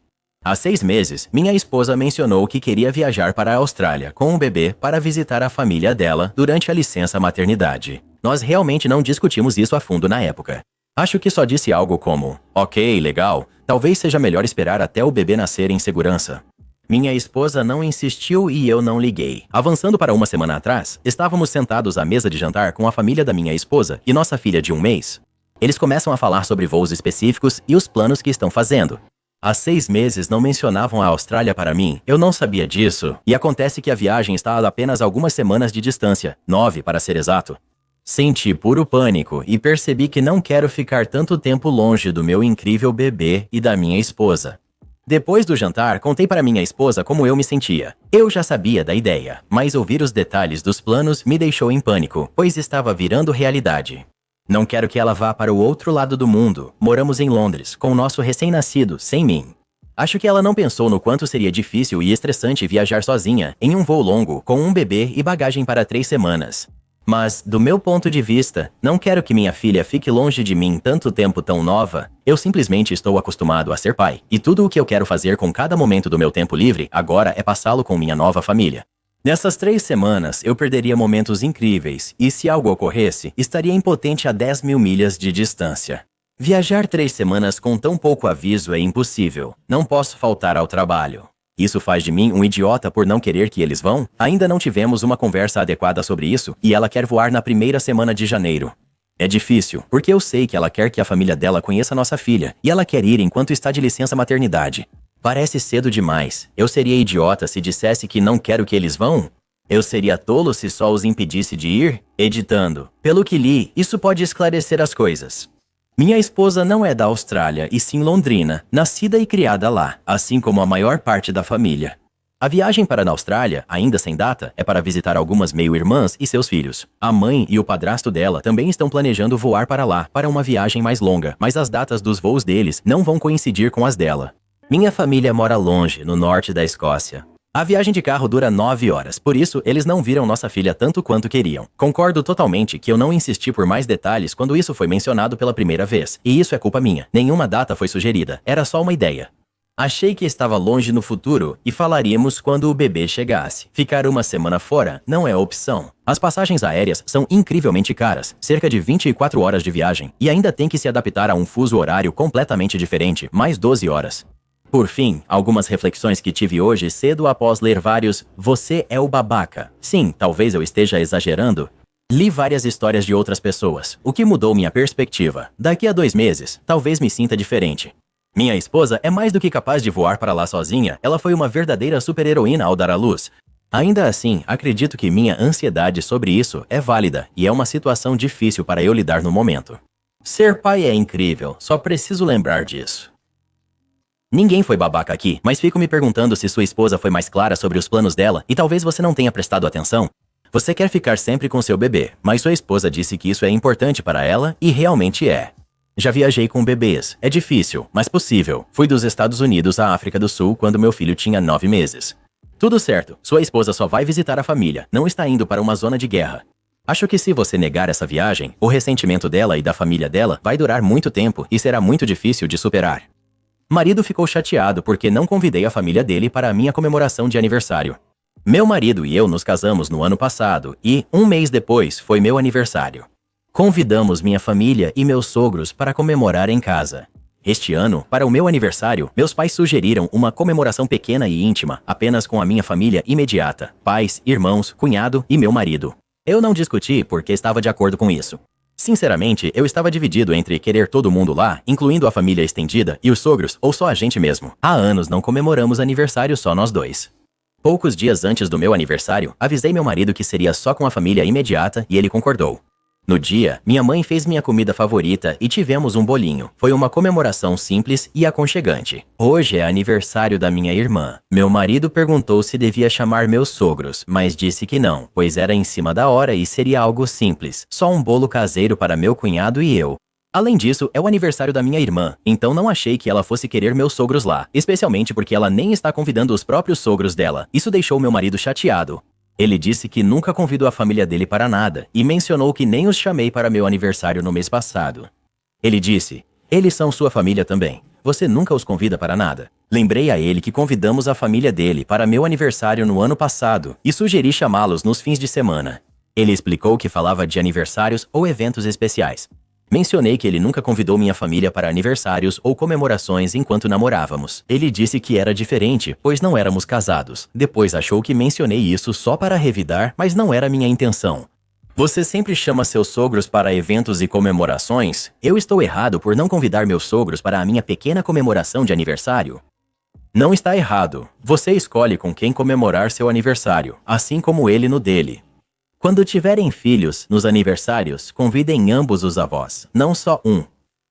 Há 6 meses, minha esposa mencionou que queria viajar para a Austrália com um bebê para visitar a família dela durante a licença maternidade. Nós realmente não discutimos isso a fundo na época. Acho que só disse algo como, ok, legal, talvez seja melhor esperar até o bebê nascer em segurança. Minha esposa não insistiu e eu não liguei. Avançando para uma semana atrás, estávamos sentados à mesa de jantar com a família da minha esposa e nossa filha de 1 mês. Eles começam a falar sobre voos específicos e os planos que estão fazendo. Há 6 meses não mencionavam a Austrália para mim, eu não sabia disso, e acontece que a viagem está a apenas algumas semanas de distância, 9 para ser exato. Senti puro pânico e percebi que não quero ficar tanto tempo longe do meu incrível bebê e da minha esposa. Depois do jantar, contei para minha esposa como eu me sentia. Eu já sabia da ideia, mas ouvir os detalhes dos planos me deixou em pânico, pois estava virando realidade. Não quero que ela vá para o outro lado do mundo. Moramos em Londres, com o nosso recém-nascido, sem mim. Acho que ela não pensou no quanto seria difícil e estressante viajar sozinha, em um voo longo, com um bebê e bagagem para 3 semanas. Mas, do meu ponto de vista, não quero que minha filha fique longe de mim tanto tempo tão nova. Eu simplesmente estou acostumado a ser pai, e tudo o que eu quero fazer com cada momento do meu tempo livre agora é passá-lo com minha nova família. Nessas 3 semanas, eu perderia momentos incríveis e, se algo ocorresse, estaria impotente a 10.000 milhas de distância. Viajar 3 semanas com tão pouco aviso é impossível. Não posso faltar ao trabalho. Isso faz de mim um idiota por não querer que eles vão? Ainda não tivemos uma conversa adequada sobre isso e ela quer voar na primeira semana de janeiro. É difícil, porque eu sei que ela quer que a família dela conheça nossa filha e ela quer ir enquanto está de licença maternidade. Parece cedo demais. Eu seria idiota se dissesse que não quero que eles vão? Eu seria tolo se só os impedisse de ir? Editando. Pelo que li, isso pode esclarecer as coisas. Minha esposa não é da Austrália, e sim londrina, nascida e criada lá, assim como a maior parte da família. A viagem para a Austrália, ainda sem data, é para visitar algumas meio-irmãs e seus filhos. A mãe e o padrasto dela também estão planejando voar para lá, para uma viagem mais longa, mas as datas dos voos deles não vão coincidir com as dela. Minha família mora longe, no norte da Escócia. A viagem de carro dura 9 horas, por isso eles não viram nossa filha tanto quanto queriam. Concordo totalmente que eu não insisti por mais detalhes quando isso foi mencionado pela primeira vez. E isso é culpa minha. Nenhuma data foi sugerida, era só uma ideia. Achei que estava longe no futuro e falaríamos quando o bebê chegasse. Ficar uma semana fora não é opção. As passagens aéreas são incrivelmente caras, cerca de 24 horas de viagem, e ainda tem que se adaptar a um fuso horário completamente diferente, mais 12 horas. Por fim, algumas reflexões que tive hoje cedo após ler vários "Você é o babaca". Sim, talvez eu esteja exagerando. Li várias histórias de outras pessoas, o que mudou minha perspectiva. Daqui a 2 meses, talvez me sinta diferente. Minha esposa é mais do que capaz de voar para lá sozinha, ela foi uma verdadeira super-heroína ao dar à luz. Ainda assim, acredito que minha ansiedade sobre isso é válida e é uma situação difícil para eu lidar no momento. Ser pai é incrível, só preciso lembrar disso. Ninguém foi babaca aqui, mas fico me perguntando se sua esposa foi mais clara sobre os planos dela e talvez você não tenha prestado atenção. Você quer ficar sempre com seu bebê, mas sua esposa disse que isso é importante para ela e realmente é. Já viajei com bebês. É difícil, mas possível. Fui dos Estados Unidos à África do Sul quando meu filho tinha 9 meses. Tudo certo, sua esposa só vai visitar a família, não está indo para uma zona de guerra. Acho que se você negar essa viagem, o ressentimento dela e da família dela vai durar muito tempo e será muito difícil de superar. Marido ficou chateado porque não convidei a família dele para a minha comemoração de aniversário. Meu marido e eu nos casamos no ano passado e, 1 mês depois, foi meu aniversário. Convidamos minha família e meus sogros para comemorar em casa. Este ano, para o meu aniversário, meus pais sugeriram uma comemoração pequena e íntima, apenas com a minha família imediata, pais, irmãos, cunhado e meu marido. Eu não discuti porque estava de acordo com isso. Sinceramente, eu estava dividido entre querer todo mundo lá, incluindo a família estendida e os sogros, ou só a gente mesmo. Há anos não comemoramos aniversário só nós dois. Poucos dias antes do meu aniversário, avisei meu marido que seria só com a família imediata e ele concordou. No dia, minha mãe fez minha comida favorita e tivemos um bolinho. Foi uma comemoração simples e aconchegante. Hoje é aniversário da minha irmã. Meu marido perguntou se devia chamar meus sogros, mas disse que não, pois era em cima da hora e seria algo simples, só um bolo caseiro para meu cunhado e eu. Além disso, é o aniversário da minha irmã, então não achei que ela fosse querer meus sogros lá, especialmente porque ela nem está convidando os próprios sogros dela. Isso deixou meu marido chateado. Ele disse que nunca convidou a família dele para nada e mencionou que nem os chamei para meu aniversário no mês passado. Ele disse, eles são sua família também. Você nunca os convida para nada. Lembrei a ele que convidamos a família dele para meu aniversário no ano passado e sugeri chamá-los nos fins de semana. Ele explicou que falava de aniversários ou eventos especiais. Mencionei que ele nunca convidou minha família para aniversários ou comemorações enquanto namorávamos. Ele disse que era diferente, pois não éramos casados. Depois achou que mencionei isso só para revidar, mas não era minha intenção. Você sempre chama seus sogros para eventos e comemorações? Eu estou errado por não convidar meus sogros para a minha pequena comemoração de aniversário? Não está errado. Você escolhe com quem comemorar seu aniversário, assim como ele no dele. Quando tiverem filhos, nos aniversários, convidem ambos os avós, não só um.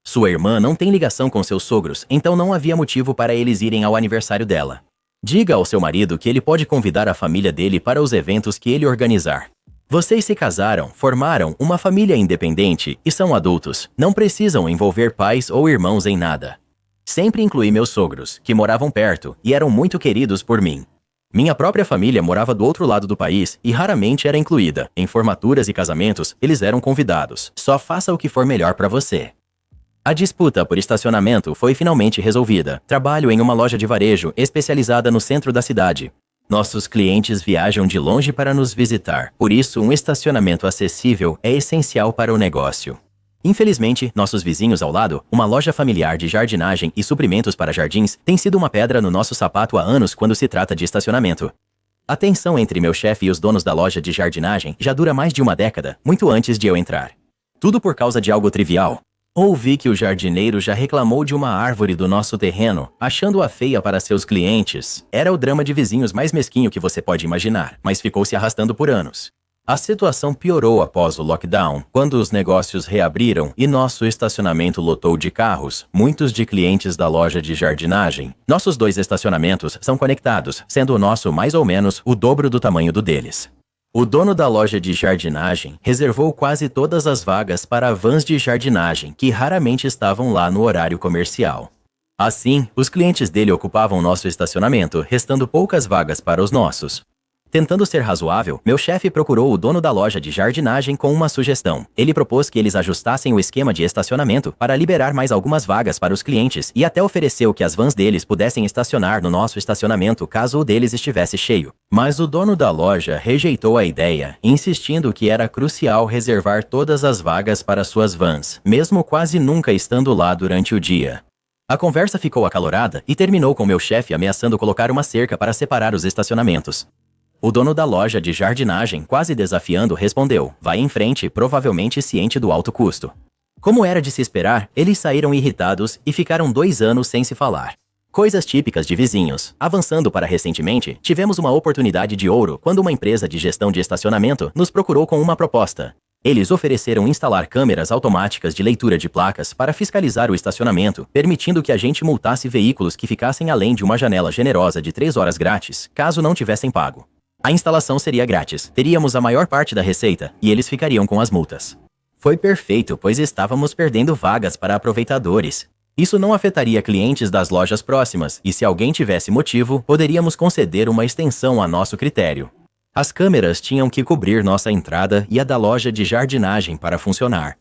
Sua irmã não tem ligação com seus sogros, então não havia motivo para eles irem ao aniversário dela. Diga ao seu marido que ele pode convidar a família dele para os eventos que ele organizar. Vocês se casaram, formaram uma família independente e são adultos. Não precisam envolver pais ou irmãos em nada. Sempre incluí meus sogros, que moravam perto e eram muito queridos por mim. Minha própria família morava do outro lado do país e raramente era incluída. Em formaturas e casamentos, eles eram convidados. Só faça o que for melhor para você. A disputa por estacionamento foi finalmente resolvida. Trabalho em uma loja de varejo especializada no centro da cidade. Nossos clientes viajam de longe para nos visitar, por isso um estacionamento acessível é essencial para o negócio. Infelizmente, nossos vizinhos ao lado, uma loja familiar de jardinagem e suprimentos para jardins, tem sido uma pedra no nosso sapato há anos quando se trata de estacionamento. A tensão entre meu chefe e os donos da loja de jardinagem já dura mais de uma década, muito antes de eu entrar. Tudo por causa de algo trivial. Ouvi que o jardineiro já reclamou de uma árvore do nosso terreno, achando-a feia para seus clientes. Era o drama de vizinhos mais mesquinho que você pode imaginar, mas ficou se arrastando por anos. A situação piorou após o lockdown, quando os negócios reabriram e nosso estacionamento lotou de carros, muitos de clientes da loja de jardinagem. Nossos 2 estacionamentos são conectados, sendo o nosso mais ou menos o dobro do tamanho do deles. O dono da loja de jardinagem reservou quase todas as vagas para vans de jardinagem que raramente estavam lá no horário comercial. Assim, os clientes dele ocupavam nosso estacionamento, restando poucas vagas para os nossos. Tentando ser razoável, meu chefe procurou o dono da loja de jardinagem com uma sugestão. Ele propôs que eles ajustassem o esquema de estacionamento para liberar mais algumas vagas para os clientes e até ofereceu que as vans deles pudessem estacionar no nosso estacionamento caso o deles estivesse cheio. Mas o dono da loja rejeitou a ideia, insistindo que era crucial reservar todas as vagas para suas vans, mesmo quase nunca estando lá durante o dia. A conversa ficou acalorada e terminou com meu chefe ameaçando colocar uma cerca para separar os estacionamentos. O dono da loja de jardinagem, quase desafiando, respondeu: "Vai em frente, provavelmente ciente do alto custo." Como era de se esperar, eles saíram irritados e ficaram 2 anos sem se falar. Coisas típicas de vizinhos. Avançando para recentemente, tivemos uma oportunidade de ouro quando uma empresa de gestão de estacionamento nos procurou com uma proposta. Eles ofereceram instalar câmeras automáticas de leitura de placas para fiscalizar o estacionamento, permitindo que a gente multasse veículos que ficassem além de uma janela generosa de 3 horas grátis, caso não tivessem pago. A instalação seria grátis, teríamos a maior parte da receita e eles ficariam com as multas. Foi perfeito, pois estávamos perdendo vagas para aproveitadores. Isso não afetaria clientes das lojas próximas e, se alguém tivesse motivo, poderíamos conceder uma extensão a nosso critério. As câmeras tinham que cobrir nossa entrada e a da loja de jardinagem para funcionar.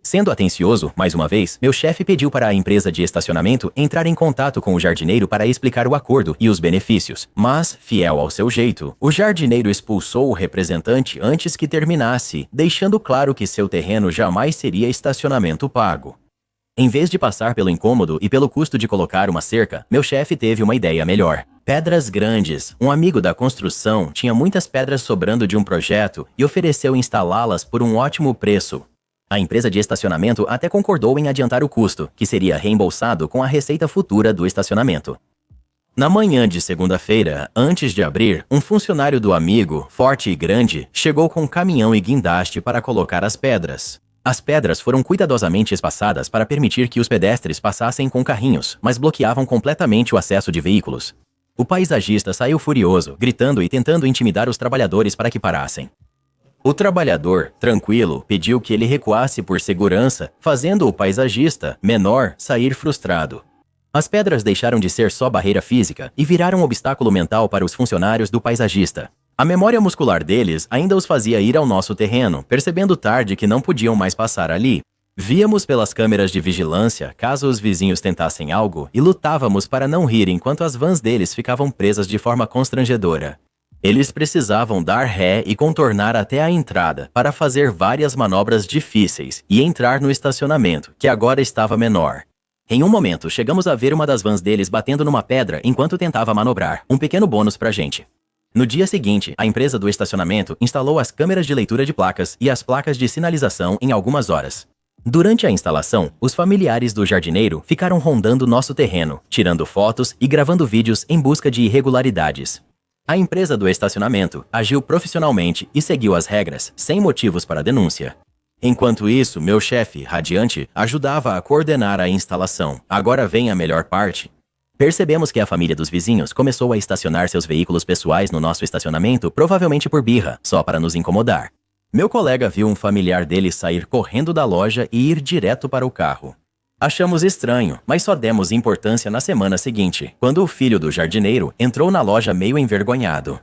Sendo atencioso, mais uma vez, meu chefe pediu para a empresa de estacionamento entrar em contato com o jardineiro para explicar o acordo e os benefícios. Mas, fiel ao seu jeito, o jardineiro expulsou o representante antes que terminasse, deixando claro que seu terreno jamais seria estacionamento pago. Em vez de passar pelo incômodo e pelo custo de colocar uma cerca, meu chefe teve uma ideia melhor. Pedras grandes. Um amigo da construção tinha muitas pedras sobrando de um projeto e ofereceu instalá-las por um ótimo preço. A empresa de estacionamento até concordou em adiantar o custo, que seria reembolsado com a receita futura do estacionamento. Na manhã de segunda-feira, antes de abrir, um funcionário do amigo, forte e grande, chegou com um caminhão e guindaste para colocar as pedras. As pedras foram cuidadosamente espaçadas para permitir que os pedestres passassem com carrinhos, mas bloqueavam completamente o acesso de veículos. O paisagista saiu furioso, gritando e tentando intimidar os trabalhadores para que parassem. O trabalhador, tranquilo, pediu que ele recuasse por segurança, fazendo o paisagista, menor, sair frustrado. As pedras deixaram de ser só barreira física e viraram um obstáculo mental para os funcionários do paisagista. A memória muscular deles ainda os fazia ir ao nosso terreno, percebendo tarde que não podiam mais passar ali. Víamos pelas câmeras de vigilância caso os vizinhos tentassem algo e lutávamos para não rir enquanto as vans deles ficavam presas de forma constrangedora. Eles precisavam dar ré e contornar até a entrada para fazer várias manobras difíceis e entrar no estacionamento, que agora estava menor. Em um momento, chegamos a ver uma das vans deles batendo numa pedra enquanto tentava manobrar, um pequeno bônus pra gente. No dia seguinte, a empresa do estacionamento instalou as câmeras de leitura de placas e as placas de sinalização em algumas horas. Durante a instalação, os familiares do jardineiro ficaram rondando nosso terreno, tirando fotos e gravando vídeos em busca de irregularidades. A empresa do estacionamento agiu profissionalmente e seguiu as regras, sem motivos para denúncia. Enquanto isso, meu chefe, radiante, ajudava a coordenar a instalação. Agora vem a melhor parte. Percebemos que a família dos vizinhos começou a estacionar seus veículos pessoais no nosso estacionamento, provavelmente por birra, só para nos incomodar. Meu colega viu um familiar dele sair correndo da loja e ir direto para o carro. Achamos estranho, mas só demos importância na semana seguinte, quando o filho do jardineiro entrou na loja meio envergonhado.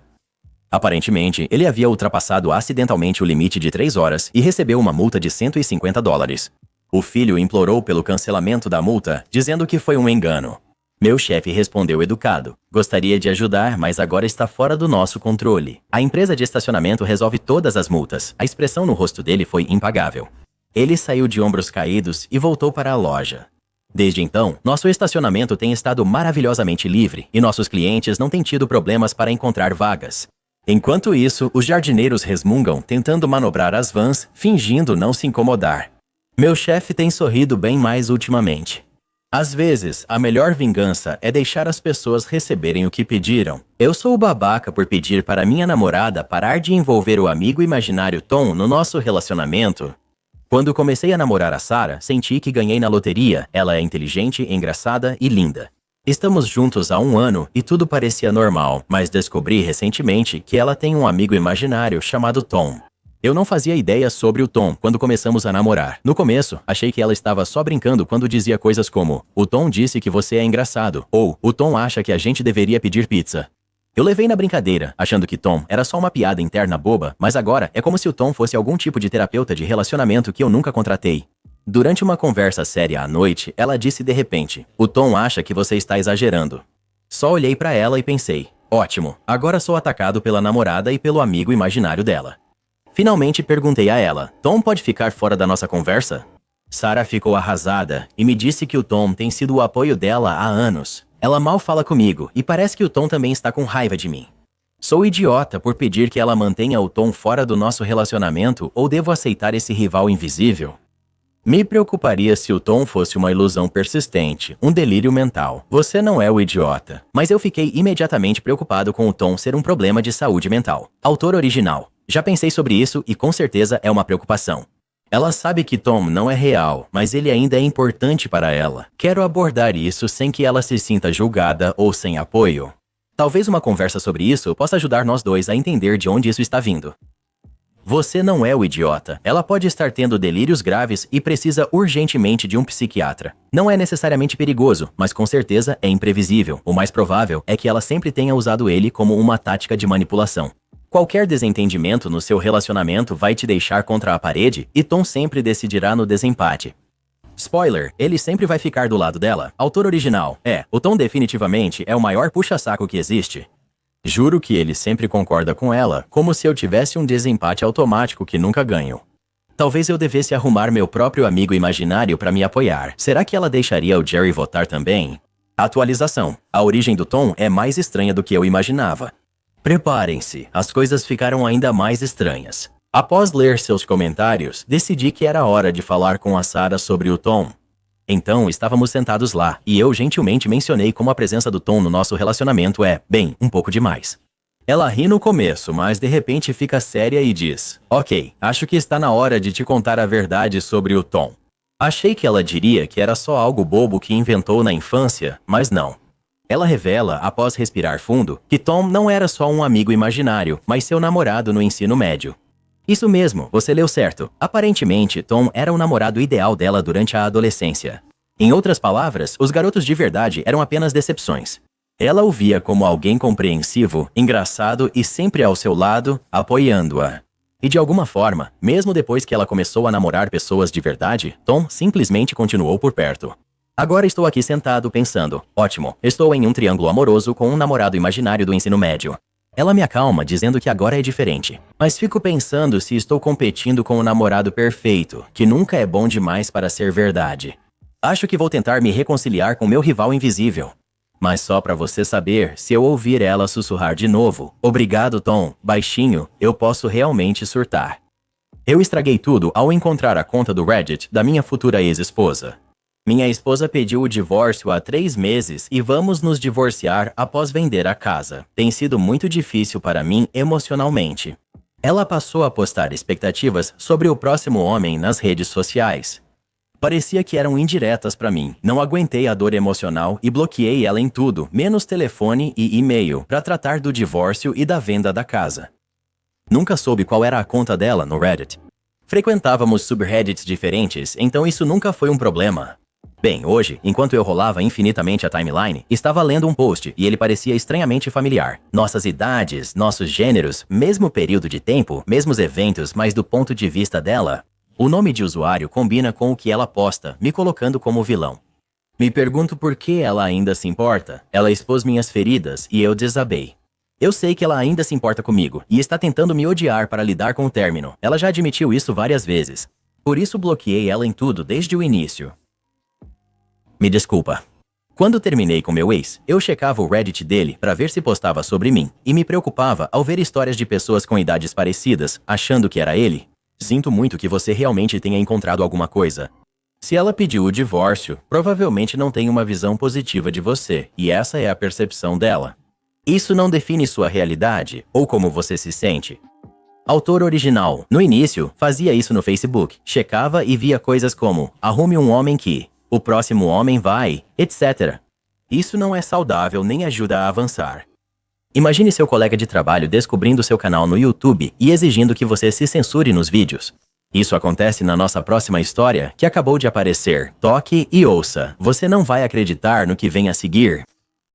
Aparentemente, ele havia ultrapassado acidentalmente o limite de 3 horas e recebeu uma multa de $150. O filho implorou pelo cancelamento da multa, dizendo que foi um engano. Meu chefe respondeu educado. Gostaria de ajudar, mas agora está fora do nosso controle. A empresa de estacionamento resolve todas as multas. A expressão no rosto dele foi impagável. Ele saiu de ombros caídos e voltou para a loja. Desde então, nosso estacionamento tem estado maravilhosamente livre e nossos clientes não têm tido problemas para encontrar vagas. Enquanto isso, os jardineiros resmungam tentando manobrar as vans, fingindo não se incomodar. Meu chefe tem sorrido bem mais ultimamente. Às vezes, a melhor vingança é deixar as pessoas receberem o que pediram. Eu sou o babaca por pedir para minha namorada parar de envolver o amigo imaginário Tom no nosso relacionamento. Quando comecei a namorar a Sarah, senti que ganhei na loteria. Ela é inteligente, engraçada e linda. Estamos juntos há 1 ano e tudo parecia normal, mas descobri recentemente que ela tem um amigo imaginário chamado Tom. Eu não fazia ideia sobre o Tom quando começamos a namorar. No começo, achei que ela estava só brincando quando dizia coisas como "O Tom disse que você é engraçado" ou "O Tom acha que a gente deveria pedir pizza". Eu levei na brincadeira, achando que Tom era só uma piada interna boba, mas agora é como se o Tom fosse algum tipo de terapeuta de relacionamento que eu nunca contratei. Durante uma conversa séria à noite, ela disse de repente: "O Tom acha que você está exagerando". Só olhei para ela e pensei: ótimo, agora sou atacado pela namorada e pelo amigo imaginário dela. Finalmente perguntei a ela: Tom pode ficar fora da nossa conversa? Sarah ficou arrasada e me disse que o Tom tem sido o apoio dela há anos. Ela mal fala comigo e parece que o Tom também está com raiva de mim. Sou idiota por pedir que ela mantenha o Tom fora do nosso relacionamento ou devo aceitar esse rival invisível? Me preocuparia se o Tom fosse uma ilusão persistente, um delírio mental. Você não é o idiota. Mas eu fiquei imediatamente preocupado com o Tom ser um problema de saúde mental. Autor original. Já pensei sobre isso e com certeza é uma preocupação. Ela sabe que Tom não é real, mas ele ainda é importante para ela. Quero abordar isso sem que ela se sinta julgada ou sem apoio. Talvez uma conversa sobre isso possa ajudar nós dois a entender de onde isso está vindo. Você não é o idiota. Ela pode estar tendo delírios graves e precisa urgentemente de um psiquiatra. Não é necessariamente perigoso, mas com certeza é imprevisível. O mais provável é que ela sempre tenha usado ele como uma tática de manipulação. Qualquer desentendimento no seu relacionamento vai te deixar contra a parede e Tom sempre decidirá no desempate. Spoiler, ele sempre vai ficar do lado dela. Autor original. O Tom definitivamente é o maior puxa-saco que existe. Juro que ele sempre concorda com ela, como se eu tivesse um desempate automático que nunca ganho. Talvez eu devesse arrumar meu próprio amigo imaginário para me apoiar. Será que ela deixaria o Jerry votar também? Atualização. A origem do Tom é mais estranha do que eu imaginava. Preparem-se, as coisas ficaram ainda mais estranhas. Após ler seus comentários, decidi que era hora de falar com a Sarah sobre o Tom. Então, estávamos sentados lá, e eu gentilmente mencionei como a presença do Tom no nosso relacionamento é, bem, um pouco demais. Ela ri no começo, mas de repente fica séria e diz: Ok, acho que está na hora de te contar a verdade sobre o Tom. Achei que ela diria que era só algo bobo que inventou na infância, mas não. Ela revela, após respirar fundo, que Tom não era só um amigo imaginário, mas seu namorado no ensino médio. Isso mesmo, você leu certo. Aparentemente, Tom era o namorado ideal dela durante a adolescência. Em outras palavras, os garotos de verdade eram apenas decepções. Ela o via como alguém compreensivo, engraçado e sempre ao seu lado, apoiando-a. E de alguma forma, mesmo depois que ela começou a namorar pessoas de verdade, Tom simplesmente continuou por perto. Agora estou aqui sentado pensando, ótimo, estou em um triângulo amoroso com um namorado imaginário do ensino médio. Ela me acalma dizendo que agora é diferente. Mas fico pensando se estou competindo com o namorado perfeito, que nunca é bom demais para ser verdade. Acho que vou tentar me reconciliar com meu rival invisível. Mas só para você saber, se eu ouvir ela sussurrar de novo, obrigado Tom, baixinho, eu posso realmente surtar. Eu estraguei tudo ao encontrar a conta do Reddit da minha futura ex-esposa. Minha esposa pediu o divórcio há 3 meses e vamos nos divorciar após vender a casa. Tem sido muito difícil para mim emocionalmente. Ela passou a postar expectativas sobre o próximo homem nas redes sociais. Parecia que eram indiretas para mim. Não aguentei a dor emocional e bloqueei ela em tudo, menos telefone e e-mail, para tratar do divórcio e da venda da casa. Nunca soube qual era a conta dela no Reddit. Frequentávamos subreddits diferentes, então isso nunca foi um problema. Bem, hoje, enquanto eu rolava infinitamente a timeline, estava lendo um post e ele parecia estranhamente familiar. Nossas idades, nossos gêneros, mesmo período de tempo, mesmos eventos, mas do ponto de vista dela, o nome de usuário combina com o que ela posta, me colocando como vilão. Me pergunto por que ela ainda se importa. Ela expôs minhas feridas e eu desabei. Eu sei que ela ainda se importa comigo e está tentando me odiar para lidar com o término. Ela já admitiu isso várias vezes. Por isso bloqueei ela em tudo desde o início. Me desculpa. Quando terminei com meu ex, eu checava o Reddit dele para ver se postava sobre mim e me preocupava ao ver histórias de pessoas com idades parecidas, achando que era ele. Sinto muito que você realmente tenha encontrado alguma coisa. Se ela pediu o divórcio, provavelmente não tem uma visão positiva de você, e essa é a percepção dela. Isso não define sua realidade ou como você se sente. Autor original. No início, fazia isso no Facebook, checava e via coisas como arrume um homem que, o próximo homem vai, etc. Isso não é saudável nem ajuda a avançar. Imagine seu colega de trabalho descobrindo seu canal no YouTube e exigindo que você se censure nos vídeos. Isso acontece na nossa próxima história, que acabou de aparecer. Toque e ouça. Você não vai acreditar no que vem a seguir.